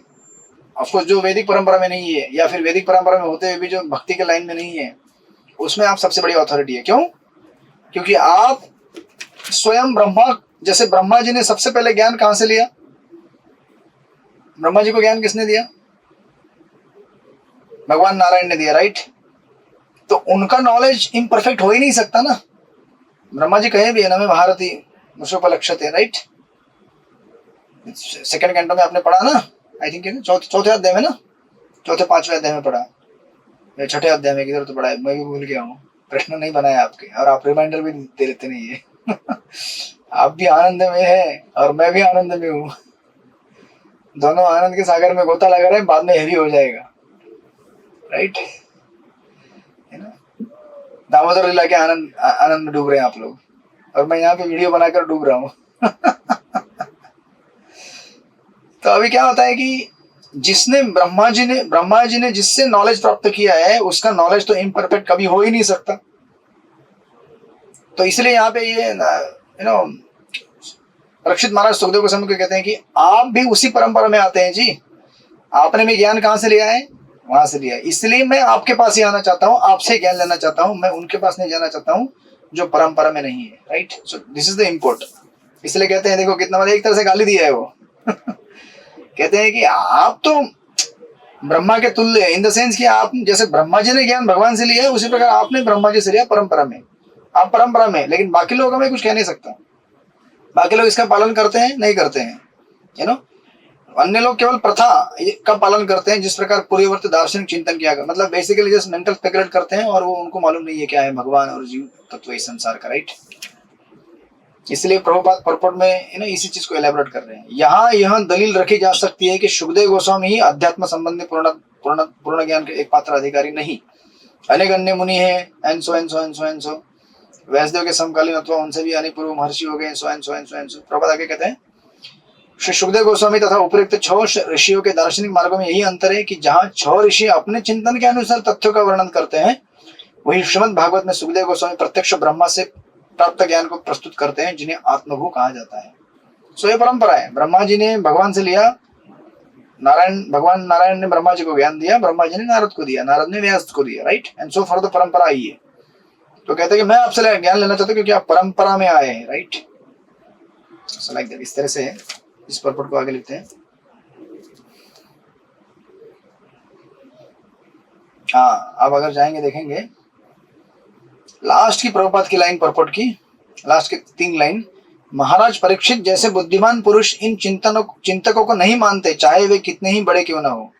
[SPEAKER 1] ऑफकोर्स जो वैदिक परंपरा में नहीं है, या फिर वैदिक परंपरा में होते हुए भी जो भक्ति के लाइन में नहीं है, उसमें आप सबसे बड़ी अथॉरिटी है। क्यों? क्योंकि आप स्वयं ब्रह्मा, जैसे ब्रह्मा जी ने सबसे पहले ज्ञान कहां से लिया? ब्रह्मा जी को ज्ञान किसने दिया? भगवान नारायण ने दिया, राइट? तो उनका नॉलेज इम्परफेक्ट हो ही नहीं सकता ना। ब्रह्मा जी कहे भी है ना, मैं भारती मुझोपलक्ष्यते, राइट? सेकंड कैंटो में आपने पढ़ा ना, आई थिंक चौथे अध्याय में ना, चौथे 5वें अध्याय में पढ़ा, मैं छठे अध्याय में किधर तो पढ़ा है, मैं भी भूल गया हूँ, प्रश्न नहीं बनाया आपके, और आप रिमाइंडर भी दे लेते नहीं है। आप भी आनंद में है और मैं भी आनंद में हूँ, दोनों आनंद के सागर में गोता लगा रहे हैं, बाद में हेवी हो जाएगा, राइट? है ना, दामोदर लीला के आनंद में डूब रहे हैं आप लोग, और मैं यहाँ पे वीडियो बनाकर डूब रहा हूँ। तो अभी क्या होता है कि जिसने ब्रह्मा जी ने जिससे नॉलेज प्राप्त किया है, उसका नॉलेज तो इम्परफेक्ट कभी हो ही नहीं सकता। तो इसलिए यहाँ पे ये यू नो परीक्षित महाराज सुखदेव गोस्वामी को कहते हैं कि आप भी उसी परंपरा में आते हैं जी, आपने भी ज्ञान कहाँ से लिया है? वहां से लिया है। इसलिए मैं आपके पास ही आना चाहता हूँ, आपसे ज्ञान लेना चाहता हूँ, मैं उनके पास नहीं जाना चाहता हूँ जो परंपरा में नहीं है, right? So this is the import. इसलिए कहते हैं, देखो कितना मतलब एक तरह से गाली दिया है वो। कहते हैं कि आप तो ब्रह्मा के तुल्य है, इन द सेंस कि आप जैसे ब्रह्मा जी ने ज्ञान भगवान से लिया है, उसी प्रकार आपने ब्रह्मा जी से लिया परंपरा में, आप परंपरा में, लेकिन बाकी लोग हमें कुछ कह नहीं सकता। बाकी लोग इसका पालन करते हैं, नहीं करते हैं, यू नो, अन्य लोग केवल प्रथा का पालन करते हैं, जिस प्रकार पूर्ववर्ती दार्शनिक चिंतन किया गया, मतलब बेसिकली जस्ट मेंटल स्पेकुलेट करते हैं, और वो उनको मालूम नहीं है क्या है भगवान और जीव तत्व इस संसार का, राइट? इसलिए प्रभुपाद परपट में इसी चीज को एलैबोरेट कर रहे हैं। यहाँ यह दलील रखी जा सकती है कि सुखदेव गोस्वामी ही अध्यात्म संबंधी पूर्ण ज्ञान के एक पात्र अधिकारी नहीं, अनेक अन्य मुनि है, and so and so and so and so, Vyasadeva के समकालीन अथवा उनसे भी अनेक पूर्व महर्षि हो गए, सो and so and so and सो। प्रभुपाद आगे कहते हैं, श्री सुखदेव गोस्वामी तथा उपयुक्त 6 ऋषियों के दार्शनिक मार्गों में यही अंतर है कि जहाँ 6 ऋषि अपने चिंतन के अनुसार तथ्यों का वर्णन करते हैं, वही श्रीमद् भागवत में सुखदेव गोस्वामी प्रत्यक्ष ब्रह्मा से प्राप्त ज्ञान को प्रस्तुत करते हैं, जिन्हें आत्मभू कहा जाता है। सो ये परंपरा है, ब्रह्मा जी ने भगवान से लिया, भगवान नारायण ने ब्रह्मा जी को ज्ञान दिया, ब्रह्मा जी ने नारद को दिया, नारद ने व्यास को दिया, right? And so for the परंपरा आई है। तो कहते हैं कि मैं आपसे ज्ञान लेना चाहता हूँ क्योंकि आप परंपरा में आए हैं, राइट? सो लाइक दैट, इस तरह से इस परपट को आगे लिखते हैं। हाँ, अब अगर जाएंगे देखेंगे लास्ट की प्रभुपाद की लाइन, परपट की लास्ट के 3 लाइन, महाराज परीक्षित जैसे बुद्धिमान पुरुष इन चिंतकों को नहीं मानते, चाहे वे कितने ही बड़े क्यों ना हो।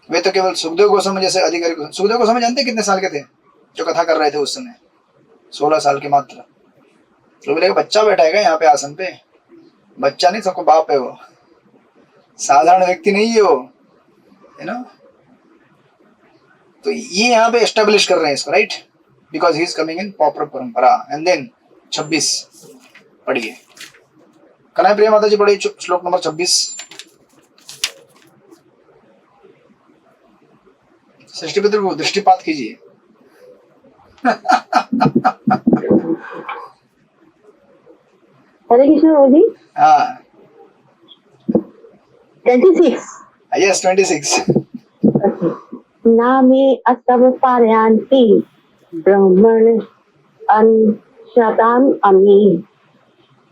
[SPEAKER 1] वे तो केवल सुखदेव गोस्वामी जैसे अधिकारी को, सुखदेव गोस्वामी जानते कितने साल के थे जो कथा कर रहे थे उस समय? 16 साल के मात्र। तो बोले बच्चा बैठा है यहाँ पे आसन पे? बच्चा नहीं, सबको बाप है वो, साधारण व्यक्ति नहीं है वो, है ना? तो ये यहाँ पे एस्टेब्लिश कर रहे हैं इसको, right? Because he is coming in proper परंपरा। एंड देन 26 पढ़िए, कन्हैया प्रिया माता जी पढ़िए श्लोक नंबर 26। सृष्टि पितृ को दृष्टिपात कीजिए।
[SPEAKER 6] हरे कृष्ण जी।
[SPEAKER 1] हाँ,
[SPEAKER 6] 26.
[SPEAKER 1] यस 26।
[SPEAKER 6] नामे असव पारयांति ब्रह्मण अंशताम अमी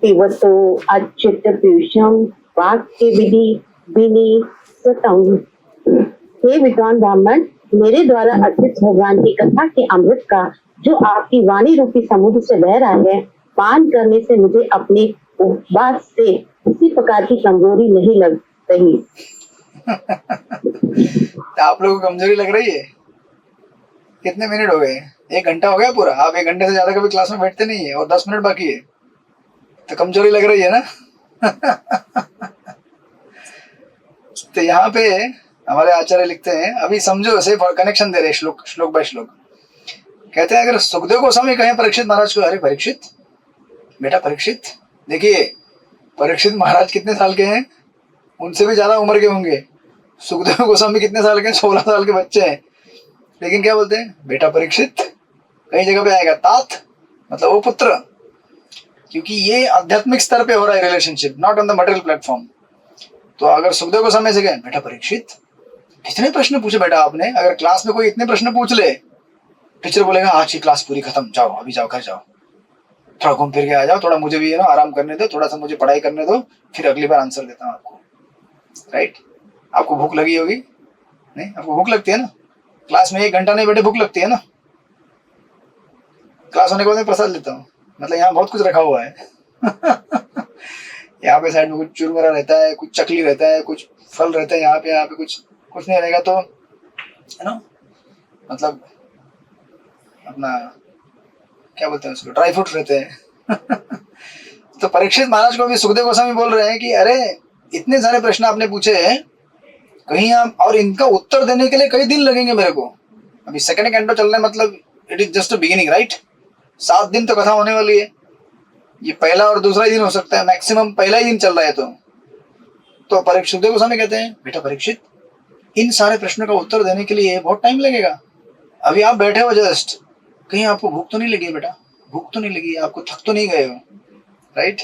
[SPEAKER 6] पिबतो अच्युत पीयूषम वाक्य विधि विनिसतम। हे विद्वान ब्राह्मण, मेरे द्वारा अर्पित भगवान की कथा के अमृत का जो आपकी वाणी रूपी समुद्र से बह रहा है, पान करने से मुझे अपने उपवास से किसी प्रकार की कमजोरी नहीं लग रही।
[SPEAKER 1] आप लोगों को कमजोरी लग रही है? कितने मिनट हो गए? 1 घंटा हो गया पूरा। आप 1 घंटे से ज्यादा कभी क्लास में बैठते नहीं है और 10 मिनट बाकी है, तो कमजोरी लग रही है ना? तो यहाँ पे हमारे आचार्य लिखते हैं, अभी समझो, ऐसे कनेक्शन दे रहे श्लोक बाय श्लोक। कहते हैं अगर सुखदेव गोस्वामी कहें परीक्षित महाराज को, अरे परीक्षित, बेटा परीक्षित, देखिए परीक्षित महाराज कितने साल के हैं? उनसे भी ज्यादा उम्र के होंगे। सुखदेव गोस्वामी कितने साल के हैं? 16 साल के बच्चे हैं। लेकिन क्या बोलते हैं? बेटा परीक्षित। कई जगह पे आएगा तात, मतलब वो पुत्र, क्योंकि ये आध्यात्मिक स्तर पे हो रहा है relationship, not on the material platform. तो अगर सुखदेव गोस्वामी से कहें बेटा परीक्षित, कितने प्रश्न पूछे बेटा आपने? अगर क्लास में कोई इतने प्रश्न पूछ ले, टीचर बोलेगा आज की क्लास पूरी खत्म, जाओ अभी जाओ, घर जाओ, थोड़ा घूम फिर के आ जाओ, थोड़ा मुझे भी आराम करने दो, थोड़ा सा मुझे पढ़ाई करने दो, फिर अगली बार आंसर देता हूँ आपको। राइट? आपको भूख लगी होगी? नहीं, आपको भूख लगती है ना? क्लास में 1 घंटा नहीं बैठे, भूख लगती है ना? क्लास होने के बाद मैं प्रसाद लेता हूँ, मतलब यहाँ बहुत कुछ रखा हुआ है। यहाँ पे साइड में कुछ चुरमुरा रहता है, कुछ चकली रहता है, कुछ फल रहता है, यहाँ पे कुछ नहीं रहेगा, तो है ना, मतलब अपना क्या बोलते हैं उसको, ड्राई फ्रूट रहते हैं। तो परीक्षित महाराज को भी सुखदेव गोस्वामी बोल रहे हैं कि अरे इतने सारे प्रश्न आपने पूछे हैं, कहीं आप, और इनका उत्तर देने के लिए कई दिन लगेंगे मेरे को। अभी सेकंड कैंटो चल रहा है, मतलब it is just a beginning, right? 7 दिन तो कथा होने वाली है। ये पहला और दूसरा ही दिन हो सकता है, मैक्सिमम पहला ही दिन चल रहा है। तो परीक्षित सुखदेव गोस्वामी कहते हैं बेटा परीक्षित, इन सारे प्रश्नों का उत्तर देने के लिए बहुत टाइम लगेगा। अभी आप बैठे हो जस्ट, कहीं आपको भूख तो नहीं लगी है बेटा? भूख तो नहीं लगी? आपको थक तो नहीं गए हो? राइट?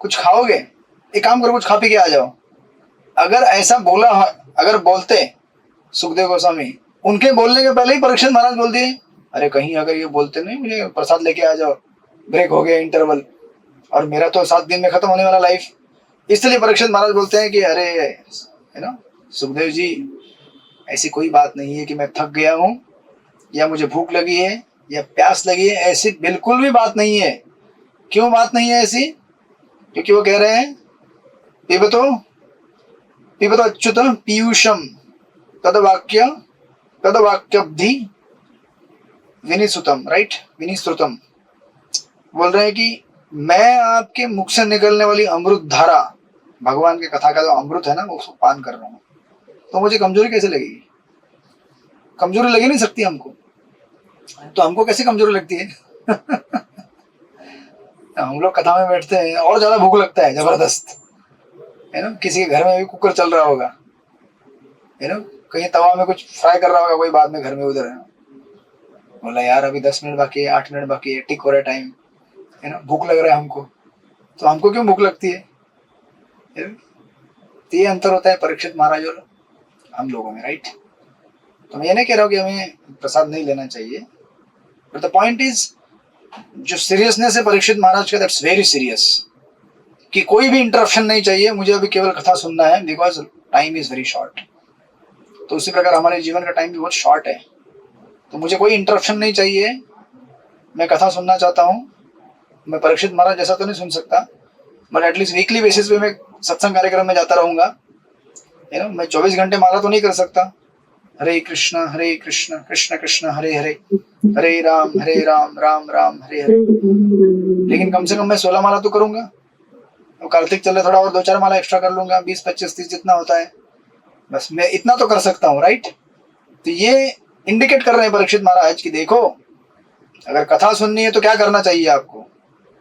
[SPEAKER 1] कुछ खाओगे? एक काम करो, कुछ खा पी के आ जाओ। अगर ऐसा बोला, अगर बोलते सुखदेव गोस्वामी, उनके बोलने के पहले ही परीक्षित महाराज बोल दिए अरे कहीं अगर ये बोलते नहीं मुझे प्रसाद लेके आ जाओ, ब्रेक हो गया, इंटरवल, और मेरा तो 7 दिन में खत्म होने वाला लाइफ। इसलिए परीक्षित महाराज बोलते हैं कि अरे है ना सुखदेव जी, ऐसी कोई बात नहीं है कि मैं थक गया हूँ या मुझे भूख लगी है या प्यास लगी है, ऐसी बिल्कुल भी बात नहीं है। क्यों बात नहीं है ऐसी? क्योंकि वो कह रहे हैं पिबतो अच्युत पीयूषम तदवाक्यब्धि विनिसुतम, राइट? विनिश्रुतम बोल रहे हैं कि मैं आपके मुख से निकलने वाली अमृत धारा, भगवान के कथा का जो अमृत है ना, वो उसको पान कर रहा हूँ, तो मुझे कमजोरी कैसे लगेगी? कमजोरी लगी नहीं सकती हमको, तो हमको कैसे कमजोरी लगती है? हम लोग कथा में बैठते हैं और ज्यादा भूख लगता है, जबरदस्त, है ना? किसी के घर में भी कुकर चल रहा होगा, है ना, कहीं तवा में कुछ फ्राई कर रहा होगा कोई, बाद में घर में उधर है, बोला यार अभी 10 मिनट बाकी है, 8 मिनट बाकी है, टिक हो रहा है टाइम, है ना, भूख लग रहा है हमको, तो हमको क्यों भूख लगती है? तो ये अंतर होता है परीक्षित महाराज और हम लोगों में, राइट? तो मैं ये नहीं कह रहा हूँ कि हमें प्रसाद नहीं लेना चाहिए, बट द पॉइंट इज, जो सीरियसनेस है परीक्षित महाराज का, दैट्स वेरी सीरियस, कि कोई भी इंटरप्शन नहीं चाहिए, मुझे अभी केवल कथा सुनना है, because time is very short. तो उसी प्रकार हमारे जीवन का टाइम भी बहुत शॉर्ट है, तो मुझे कोई इंटरप्शन नहीं चाहिए, मैं कथा सुनना चाहता हूँ। मैं परीक्षित महाराज जैसा तो नहीं सुन सकता, बट एटलीस्ट वीकली बेसिस पे मैं सत्संग कार्यक्रम में जाता रहूंगा, है ना। मैं 24 घंटे माला तो नहीं कर सकता, हरे कृष्ण कृष्ण कृष्ण हरे हरे, हरे राम राम राम हरे हरे, लेकिन कम से कम मैं 16 माला तो करूंगा। अब कार्तिक चल रहा, थोड़ा और 2-4 माला एक्स्ट्रा कर लूंगा, 20, 25, 30 जितना होता है, बस मैं इतना तो कर सकता हूँ, राइट? तो ये इंडिकेट कर रहे हैं परीक्षित महाराज कि देखो, अगर कथा सुननी है तो क्या करना चाहिए आपको।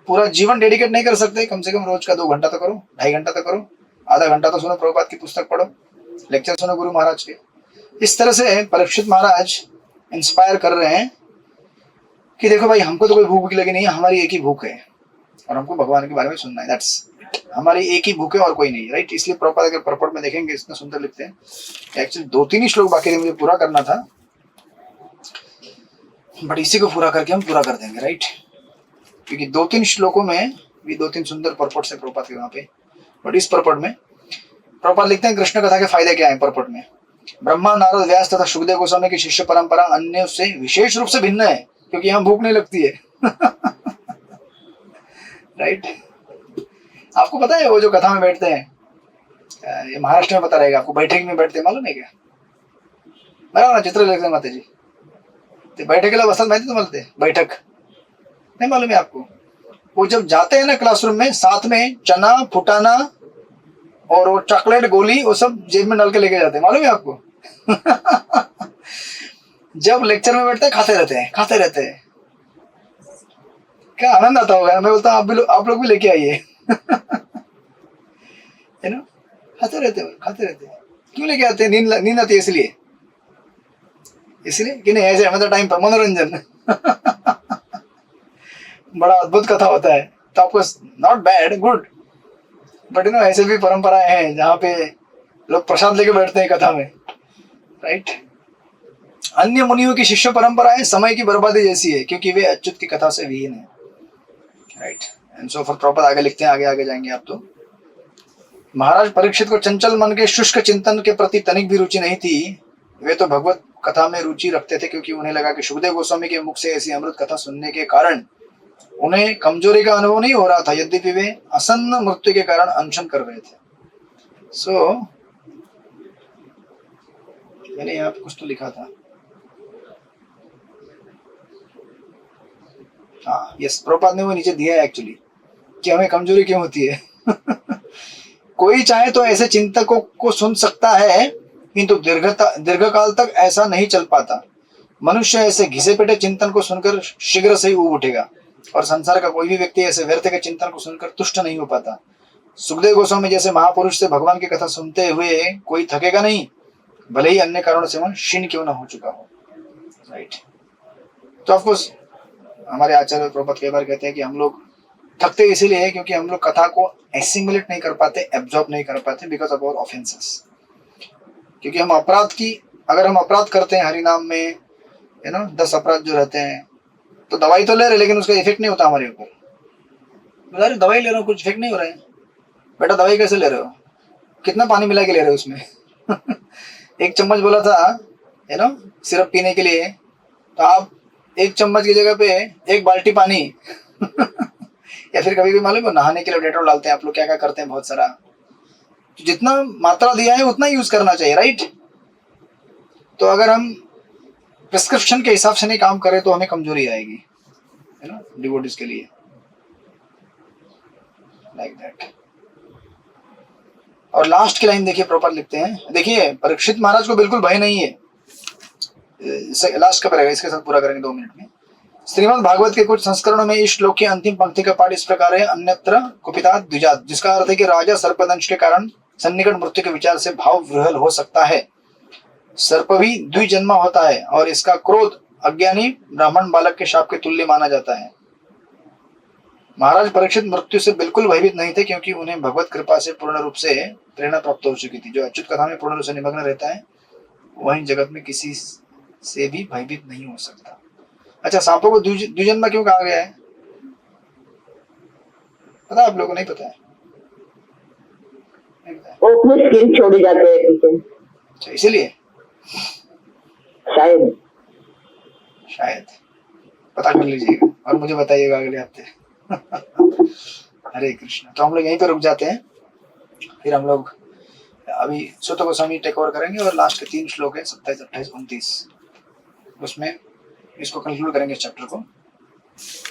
[SPEAKER 1] पूरा जीवन डेडिकेट नहीं कर सकते, कम से कम रोज का 2 घंटा तो करो, 2.5 घंटा तो करो, आधा घंटा तो सुनो, प्रभुपाद की पुस्तक पढ़ो, लेक्चर सुनो गुरु महाराज के। इस तरह से परीक्षित महाराज इंस्पायर कर रहे हैं कि देखो भाई, हमको तो कोई भूख लगी नहीं है, हमारी एक ही भूख है और हमको भगवान के बारे में सुनना है, दैट्स इट। हमारी एक ही भूख है और कोई नहीं, राइट। इसलिए प्रॉपर अगर परपट में देखेंगे इतना सुंदर लिखते हैं। एक्चुअली 2-3 ही श्लोक बाकी थे, मुझे पूरा करना था, बट इसी को पूरा करके हम पूरा कर देंगे, राइट। क्योंकि 2-3 श्लोकों में भी 2-3 सुंदर परपट से प्रॉपर के वहां पे। बट इस परपट में प्रॉपर लिखते हैं कृष्ण कथा के फायदे क्या है परपट में। ब्रह्मा, नारद, व्यास तथा शुकदेव गोस्वामी की शिष्य परंपरा अन्य से विशेष रूप से भिन्न है, क्योंकि यहाँ भूख नहीं लगती है। राइट। आपको पता है वो जो कथा में बैठते हैं, ये महाराष्ट्र में पता रहेगा आपको, बैठक में बैठते हैं, मालूम है क्या? बराबर ना, चित्र माता जी ते बैठकीला बसत माहिती तुम्हाला? ते बैठक नहीं मालूम है आपको? वो जब जाते हैं ना क्लासरूम में, साथ में चना, फुटाना और वो चॉकलेट गोली वो सब जेब में डाल के लेके जाते हैं, मालूम है आपको? जब लेक्चर में बैठते हैं खाते रहते हैं। क्या आनंद आता होगा। मैं बोलता हूँ आप लोग भी लेके आइए। है ना, खाते रहते हैं। क्यों लेके आते हैं? नींद आती है इसलिए कि नहीं, ऐसे मतलब टाइम पर मनोरंजन। बड़ा अद्भुत कथा होता है, तो आपको नॉट बैड, गुड, बट ऐसे भी परंपराएं हैं जहाँ पे लोग प्रसाद लेके बैठते हैं कथा में, राइट। अन्य मुनियों की शिष्य परंपराएं समय की बर्बादी जैसी है, क्योंकि वे अच्युत की कथा से विहीन है, right. And so for proper आगे लिखते हैं, आगे जाएंगे आप तो। महाराज परीक्षित को चंचल मन के शुष्क चिंतन के प्रति तनिक भी रुचि नहीं थी। वे तो भगवत कथा में रुचि रखते थे, क्योंकि उन्हें लगा कि शुकदेव गोस्वामी के मुख से ऐसी अमृत कथा सुनने के कारण उन्हें कमजोरी का अनुभव नहीं हो रहा था, यद्यपि वे आसन्न मृत्यु के कारण अनशन कर रहे थे। सो मैंने यहाँ पे कुछ तो लिखा था, हाँ यस, प्रभुपाद ने वो नीचे दिया है एक्चुअली, कि हमें कमजोरी क्यों होती है। कोई चाहे तो ऐसे चिंतकों को सुन सकता है, किंतु दीर्घकाल तक ऐसा नहीं चल पाता। मनुष्य ऐसे घिसे पेटे चिंतन को सुनकर शीघ्र से ही ऊब उठेगा, और संसार का कोई भी व्यक्ति ऐसे व्यर्थ के चिंतन को सुनकर तुष्ट नहीं हो पाता। सुखदेव गोस्वामी जैसे महापुरुष से भगवान की कथा सुनते हुए कोई थकेगा नहीं, भले ही अन्य कारणों से मन क्षीण क्यों ना हो चुका हो, राइट। तो ऑफकोर्स हमारे आचार्य प्रभुपाद कई बार कहते हैं कि हम लोग थकते इसीलिए है क्योंकि हम लोग कथा को एसिमुलेट नहीं कर पाते, एब्जॉर्ब नहीं कर पाते, बिकॉज ऑफ आवर ऑफेंसेस। क्योंकि हम अगर हम अपराध करते हैं हरि नाम में, 10 अपराध जो रहते हैं, तो दवाई तो ले रहे लेकिन उसका इफेक्ट नहीं होता हमारे ऊपर। अरे दवाई ले रहा हूँ, कुछ इफेक्ट नहीं हो रहा है। बेटा दवाई कैसे ले रहे हो? कितना पानी मिला के ले रहे हो उसमें? 1 चम्मच बोला था सिरप पीने के लिए, तो आप 1 चम्मच की जगह पे 1 बाल्टी पानी या फिर कभी भी मालूम है नहाने के लिए डेटॉल डालते हैं आप लोग, क्या क्या करते हैं बहुत सारा। तो जितना मात्रा दिया है उतना यूज करना चाहिए, राइट। तो अगर हम प्रिस्क्रिप्शन के हिसाब से नहीं काम करें तो हमें कमजोरी आएगी, डिवोटीज के लिए, लाइक दैट। और लास्ट की लाइन देखिए, प्रॉपर लिखते हैं, देखिए परीक्षित महाराज को बिल्कुल भय नहीं है। लास्ट का पड़ेगा, इसके साथ पूरा करेंगे 2 मिनट में। श्रीमद् भागवत के कुछ संस्करणों में इस श्लोक की अंतिम पंक्ति का पाठ इस प्रकार है, अन्यत्र कुपितात् द्विजात्, जिसका अर्थ है कि राजा सर्पदंश के कारण सन्निकट मृत्यु के विचार से भाव विह्वल हो सकता है। सर्प भी द्विजन्मा होता है और इसका क्रोध अज्ञानी ब्राह्मण बालक के शाप के तुल्य माना जाता है। महाराज परीक्षित मृत्यु से बिल्कुल भयभीत नहीं थे, क्योंकि उन्हें भगवत कृपा से पूर्ण रूप से प्रेरणा प्राप्त हो चुकी थी। जो अच्युत कथा में पूर्ण रूप से निमग्न रहता है वही जगत में किसी से भी भयभीत नहीं हो सकता। अच्छा, सांपों को द्विजन्मा क्यों कहा गया है पता आप लोगों को? नहीं पता है?
[SPEAKER 8] वो अपने स्किन छोड़े जाते हैं पीछे,
[SPEAKER 1] अच्छा इसीलिए शायद पता कर लीजिएगा और मुझे बताइएगा अगले हफ्ते। हरे कृष्ण। तो हम लोग यहीं पे रुक जाते हैं, फिर हम लोग अभी सुत गोस्वामी टेक ओवर करेंगे और लास्ट के 3 श्लोक है 27, 28, 29, उसमें इसको कंक्लूड करेंगे चैप्टर को।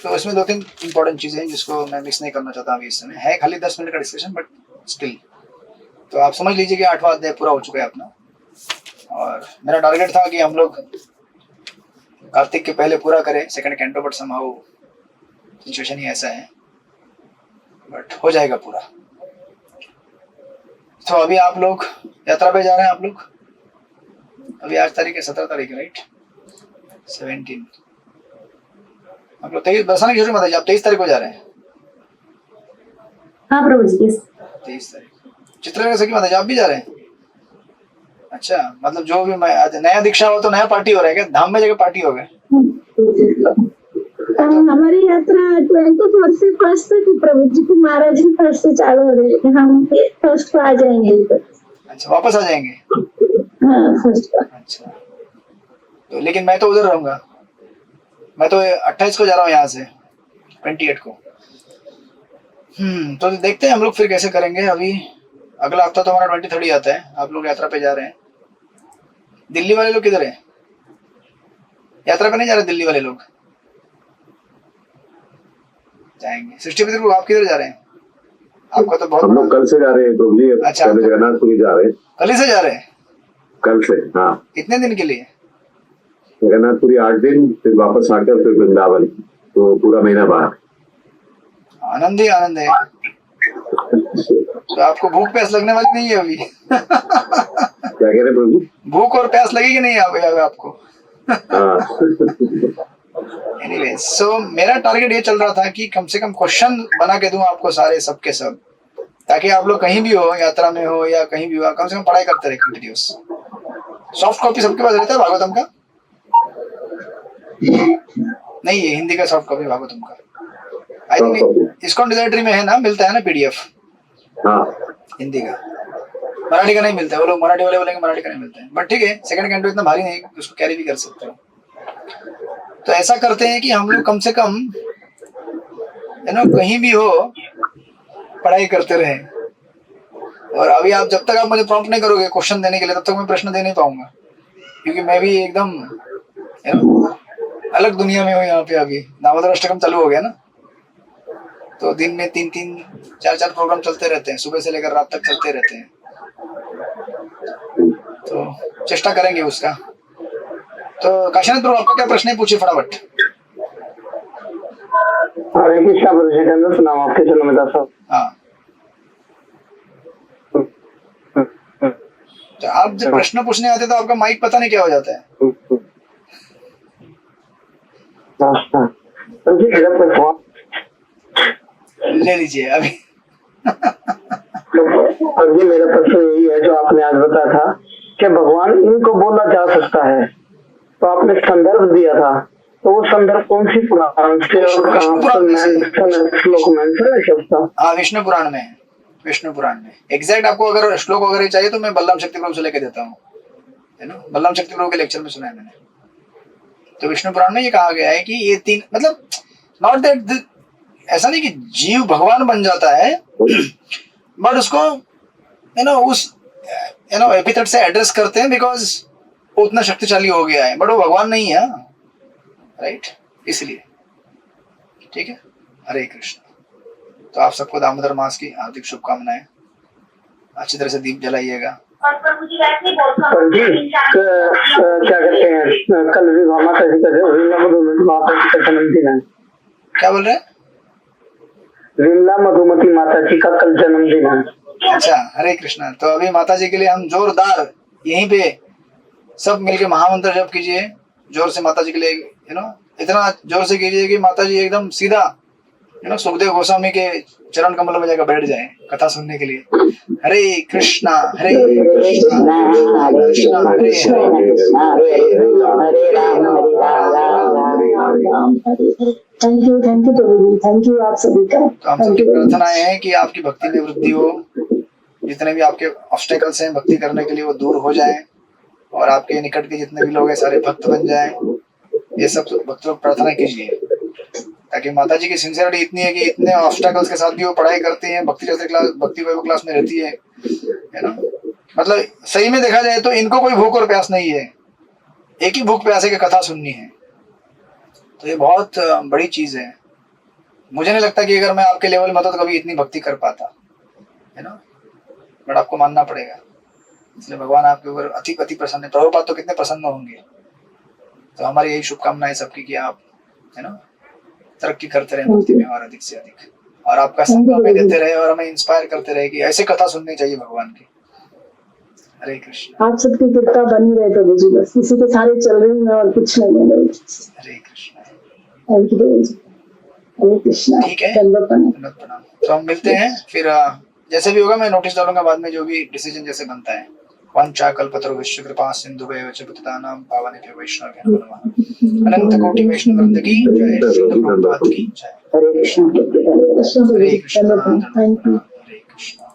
[SPEAKER 1] तो इसमें 2-3 इंपॉर्टेंट चीजें हैं जिसको मैं मिस नहीं करना चाहता अभी इस समय। है खाली 10 मिनट का डिस्कशन, बट स्टिल तो आप समझ लीजिए कि 8वां अध्याय पूरा हो चुका है अपना। और मेरा टारगेट था कि हम लोग कार्तिक के पहले पूरा करें second canto, but somehow situation ही ऐसा है, बट हो जाएगा पूरा। तो अभी आप लोग यात्रा पे जा रहे हैं, आप लोग अभी आज तारीख है 17 तारीख है, राइट? 17 आप लोग 23 बरसाने की छुट्टी मत, आप 23 तारीख को जा रहे हैं?
[SPEAKER 5] हाँ प्रभु जी, yes।
[SPEAKER 1] 23 तारीख चित्रलेखा सखी माता जी आप भी जा रहे हैं? अच्छा, मतलब जो भी मैं आज नया दीक्षा हो तो नया पार्टी हो रहा है क्या? धाम में जगह पार्टी हो गए?
[SPEAKER 9] हमारी यात्रा 24 से 1 तक ही प्रभु जी की, महाराज जी 1 से चालू हो रही है। हम 1 को आ जाएंगे इधर।
[SPEAKER 1] अच्छा, वापस आ जाएंगे?
[SPEAKER 9] हाँ 1 को।
[SPEAKER 1] अच्छा, तो लेकिन मैं तो उधर रहूंगा, मैं तो 28 को जा रहा हूँ यहाँ से, 28 को। तो देखते हैं हम लोग फिर कैसे करेंगे। अभी अगला हफ्ता तो हमारा 23 आता है, आप लोग यात्रा पे जा रहे हैं। दिल्ली वाले लोग किधर है? यात्रा पे नहीं जा रहे दिल्ली वाले लोग? जाएंगे। सृष्टि पितृ आप किधर जा रहे हैं? आपका तो बहुत
[SPEAKER 4] हम लोग कल से जा रहे हैं प्रभु जी।
[SPEAKER 1] अच्छा,
[SPEAKER 4] पहले जगन्नाथपुरी जा रहे हैं।
[SPEAKER 1] कल ही से जा रहे हैं?
[SPEAKER 4] कल से, हाँ।
[SPEAKER 1] कितने दिन के लिए?
[SPEAKER 4] जगन्नाथपुरी 8 दिन, फिर वापस आकर फिर वृंदावन, तो पूरा महीना बाहर।
[SPEAKER 1] आनंद ही आनंद है। तो आपको भूख प्यास लगने वाली नहीं है अभी?
[SPEAKER 4] क्या कह रहे प्रभु?
[SPEAKER 1] भूख और प्यास लगेगी नहीं आपको?
[SPEAKER 4] हाँ।
[SPEAKER 1] एनीवे, सो मेरा टारगेट ये चल रहा था कि कम से कम क्वेश्चन बना के दूं आपको सारे सबके सब, ताकि आप लोग कहीं भी हो, यात्रा में हो या कहीं भी हो, कम से कम पढ़ाई करते रहे कंटिन्यूस। सॉफ्ट कॉपी सबके पास रहता है भागवतम का? नहीं है हिंदी का सॉफ्ट कॉपी भागवतम का? आई थिंक इस्कॉन डिजाइनरी में है ना, मिलता है ना पीडीएफ?
[SPEAKER 4] हाँ।
[SPEAKER 1] हिंदी का, मराठी का नहीं मिलता है। वो लोग मराठी वाले बोलेंगे मराठी का नहीं मिलता है, बट ठीक है, सेकंड कैंटो इतना भारी नहीं, उसको कैरी भी कर सकते हो। तो ऐसा करते हैं कि हम लोग कम से कम कहीं भी हो पढ़ाई करते रहे। और अभी आप जब तक आप मुझे प्रॉम्प्ट नहीं करोगे क्वेश्चन देने के लिए, तब तक मैं प्रश्न दे नहीं पाऊंगा, क्योंकि मैं भी एकदम अलग दुनिया में हूँ यहाँ पे। अभी दामोदर अष्टकम चालू हो गया ना, तो दिन में 3-3, 4-4 प्रोग्राम चलते रहते हैं, सुबह से लेकर रात तक चलते रहते हैं। तो चेष्टा करेंगे उसका। तो काशीनाथ प्रभु आपका क्या प्रश्न है, पूछिए फटाफट।
[SPEAKER 7] हरे कृष्णा प्रभु जी, धन्यवाद सुनाओ आपके चरणों में दास।
[SPEAKER 1] हाँ, तो आप जब प्रश्न पूछने आते तो आपका माइक पता नहीं क्या हो जाता है। ले लीजिए अभी।
[SPEAKER 7] और ये मेरा प्रश्न यही है जो आपने आज बताया था कि भगवान इनको बोला जा सकता है, तो आपने संदर्भ दिया था, तो वो संदर्भ कौन सी पुराण से और श्लोक में?
[SPEAKER 1] हाँ, विष्णु पुराण में है। विष्णु पुराण में एग्जैक्ट आपको अगर श्लोक वगैरह चाहिए तो मैं बलराम शक्ति प्रभु से लेके देता हूँ, है ना। बलराम शक्ति प्रभु के लेक्चर में सुना है मैंने। तो विष्णु पुराण में ये कहा गया है कि ये 3, मतलब नॉट दैट, ऐसा नहीं कि जीव भगवान बन जाता है, बट उसको उस एपिथेट से एड्रेस करते हैं बिकॉज वो उतना शक्तिशाली हो गया है, बट वो भगवान नहीं है, राइट, इसलिए। ठीक है, हरे कृष्ण। तो आप सबको दामोदर मास की हार्दिक शुभकामनाएं। अच्छी तरह से दीप जलाइएगा।
[SPEAKER 7] जी क्या कहते हैं, कल विवाह माता जी का जन्मदिन है।
[SPEAKER 1] क्या बोल रहे हैं?
[SPEAKER 7] विमला मधुमती माता जी का कल जन्मदिन है।
[SPEAKER 1] अच्छा, हरे कृष्णा। तो अभी माता जी के लिए हम जोरदार यहीं पे सब मिलके महामंत्र जप कीजिए जोर से माता जी के लिए, इतना जोर से कीजिए कि माता जी एकदम सीधा सुखदेव गोस्वामी के चरण कमल में जाकर बैठ जाए कथा सुनने के लिए। हरे कृष्णा हरे कृष्णा कृष्णा हरे
[SPEAKER 9] थैंक यू प्रभु, थैंक यू आप सभी का।
[SPEAKER 1] तो हम सबकी प्रार्थनाएं हैं कि आपकी भक्ति में वृद्धि हो, जितने भी आपके ऑब्स्टेकल्स हैं भक्ति करने के लिए वो दूर हो जाएं, और आपके निकट के जितने भी लोग हैं सारे भक्त बन जाएं। ये सब भक्त लोग प्रार्थना कीजिए, ताकि माता जी की सिंसियरिटी इतनी है कि इतने ऑब्स्टेकल्स के साथ भी वो पढ़ाई करती हैं, भक्ति वैभव क्लास में रहती है ना। मतलब सही में देखा जाए तो इनको कोई भूख और प्यास नहीं है, एक ही भूख प्यास है कि कथा सुननी है। तो ये बहुत बड़ी चीज है। मुझे नहीं लगता कि अगर मैं आपके लेवल में होता तो कभी इतनी भक्ति कर पाता, है ना, बट आपको मानना पड़ेगा। इसलिए भगवान आपके ऊपर अति प्रसन्न है। प्रभुपाद तो कितने प्रसन्न होंगे। तो हमारी यही शुभकामनाएं सबकी कि आप, है ना, तरक्की करते रहे भक्ति में और अधिक से अधिक, और आपका संग हमें देते रहे और हमें इंस्पायर करते रहे कि ऐसे कथा सुननी चाहिए भगवान की। हरे कृष्ण।
[SPEAKER 9] आप सबकी कृपा बनी रहे प्रभु जी, बस इसी के सारे चल रही है और कुछ नहीं है।
[SPEAKER 1] हरे कृष्ण।
[SPEAKER 9] थैंक यू प्रभु जी।
[SPEAKER 3] हरे कृष्णा।
[SPEAKER 1] ठीक है।
[SPEAKER 3] दंडवत प्रणाम।
[SPEAKER 1] दंडवत प्रणाम। तो हम मिलते हैं फिर जैसे भी होगा मैं नोटिस डालूंगा बाद में, जो भी डिसीजन जैसे बनता है। वांछा कल्पतरुभ्यश्च कृपा सिन्धुभ्येव च पतितानां पावनेभ्यो वैष्णवेभ्यो नमो नमः। अनंत कोटि वैष्णव वृंद की जय, श्रील प्रभुपाद की जय।
[SPEAKER 3] हरे कृष्णा।
[SPEAKER 1] हरे कृष्णा।
[SPEAKER 3] Thank you.
[SPEAKER 1] हरे कृष्णा।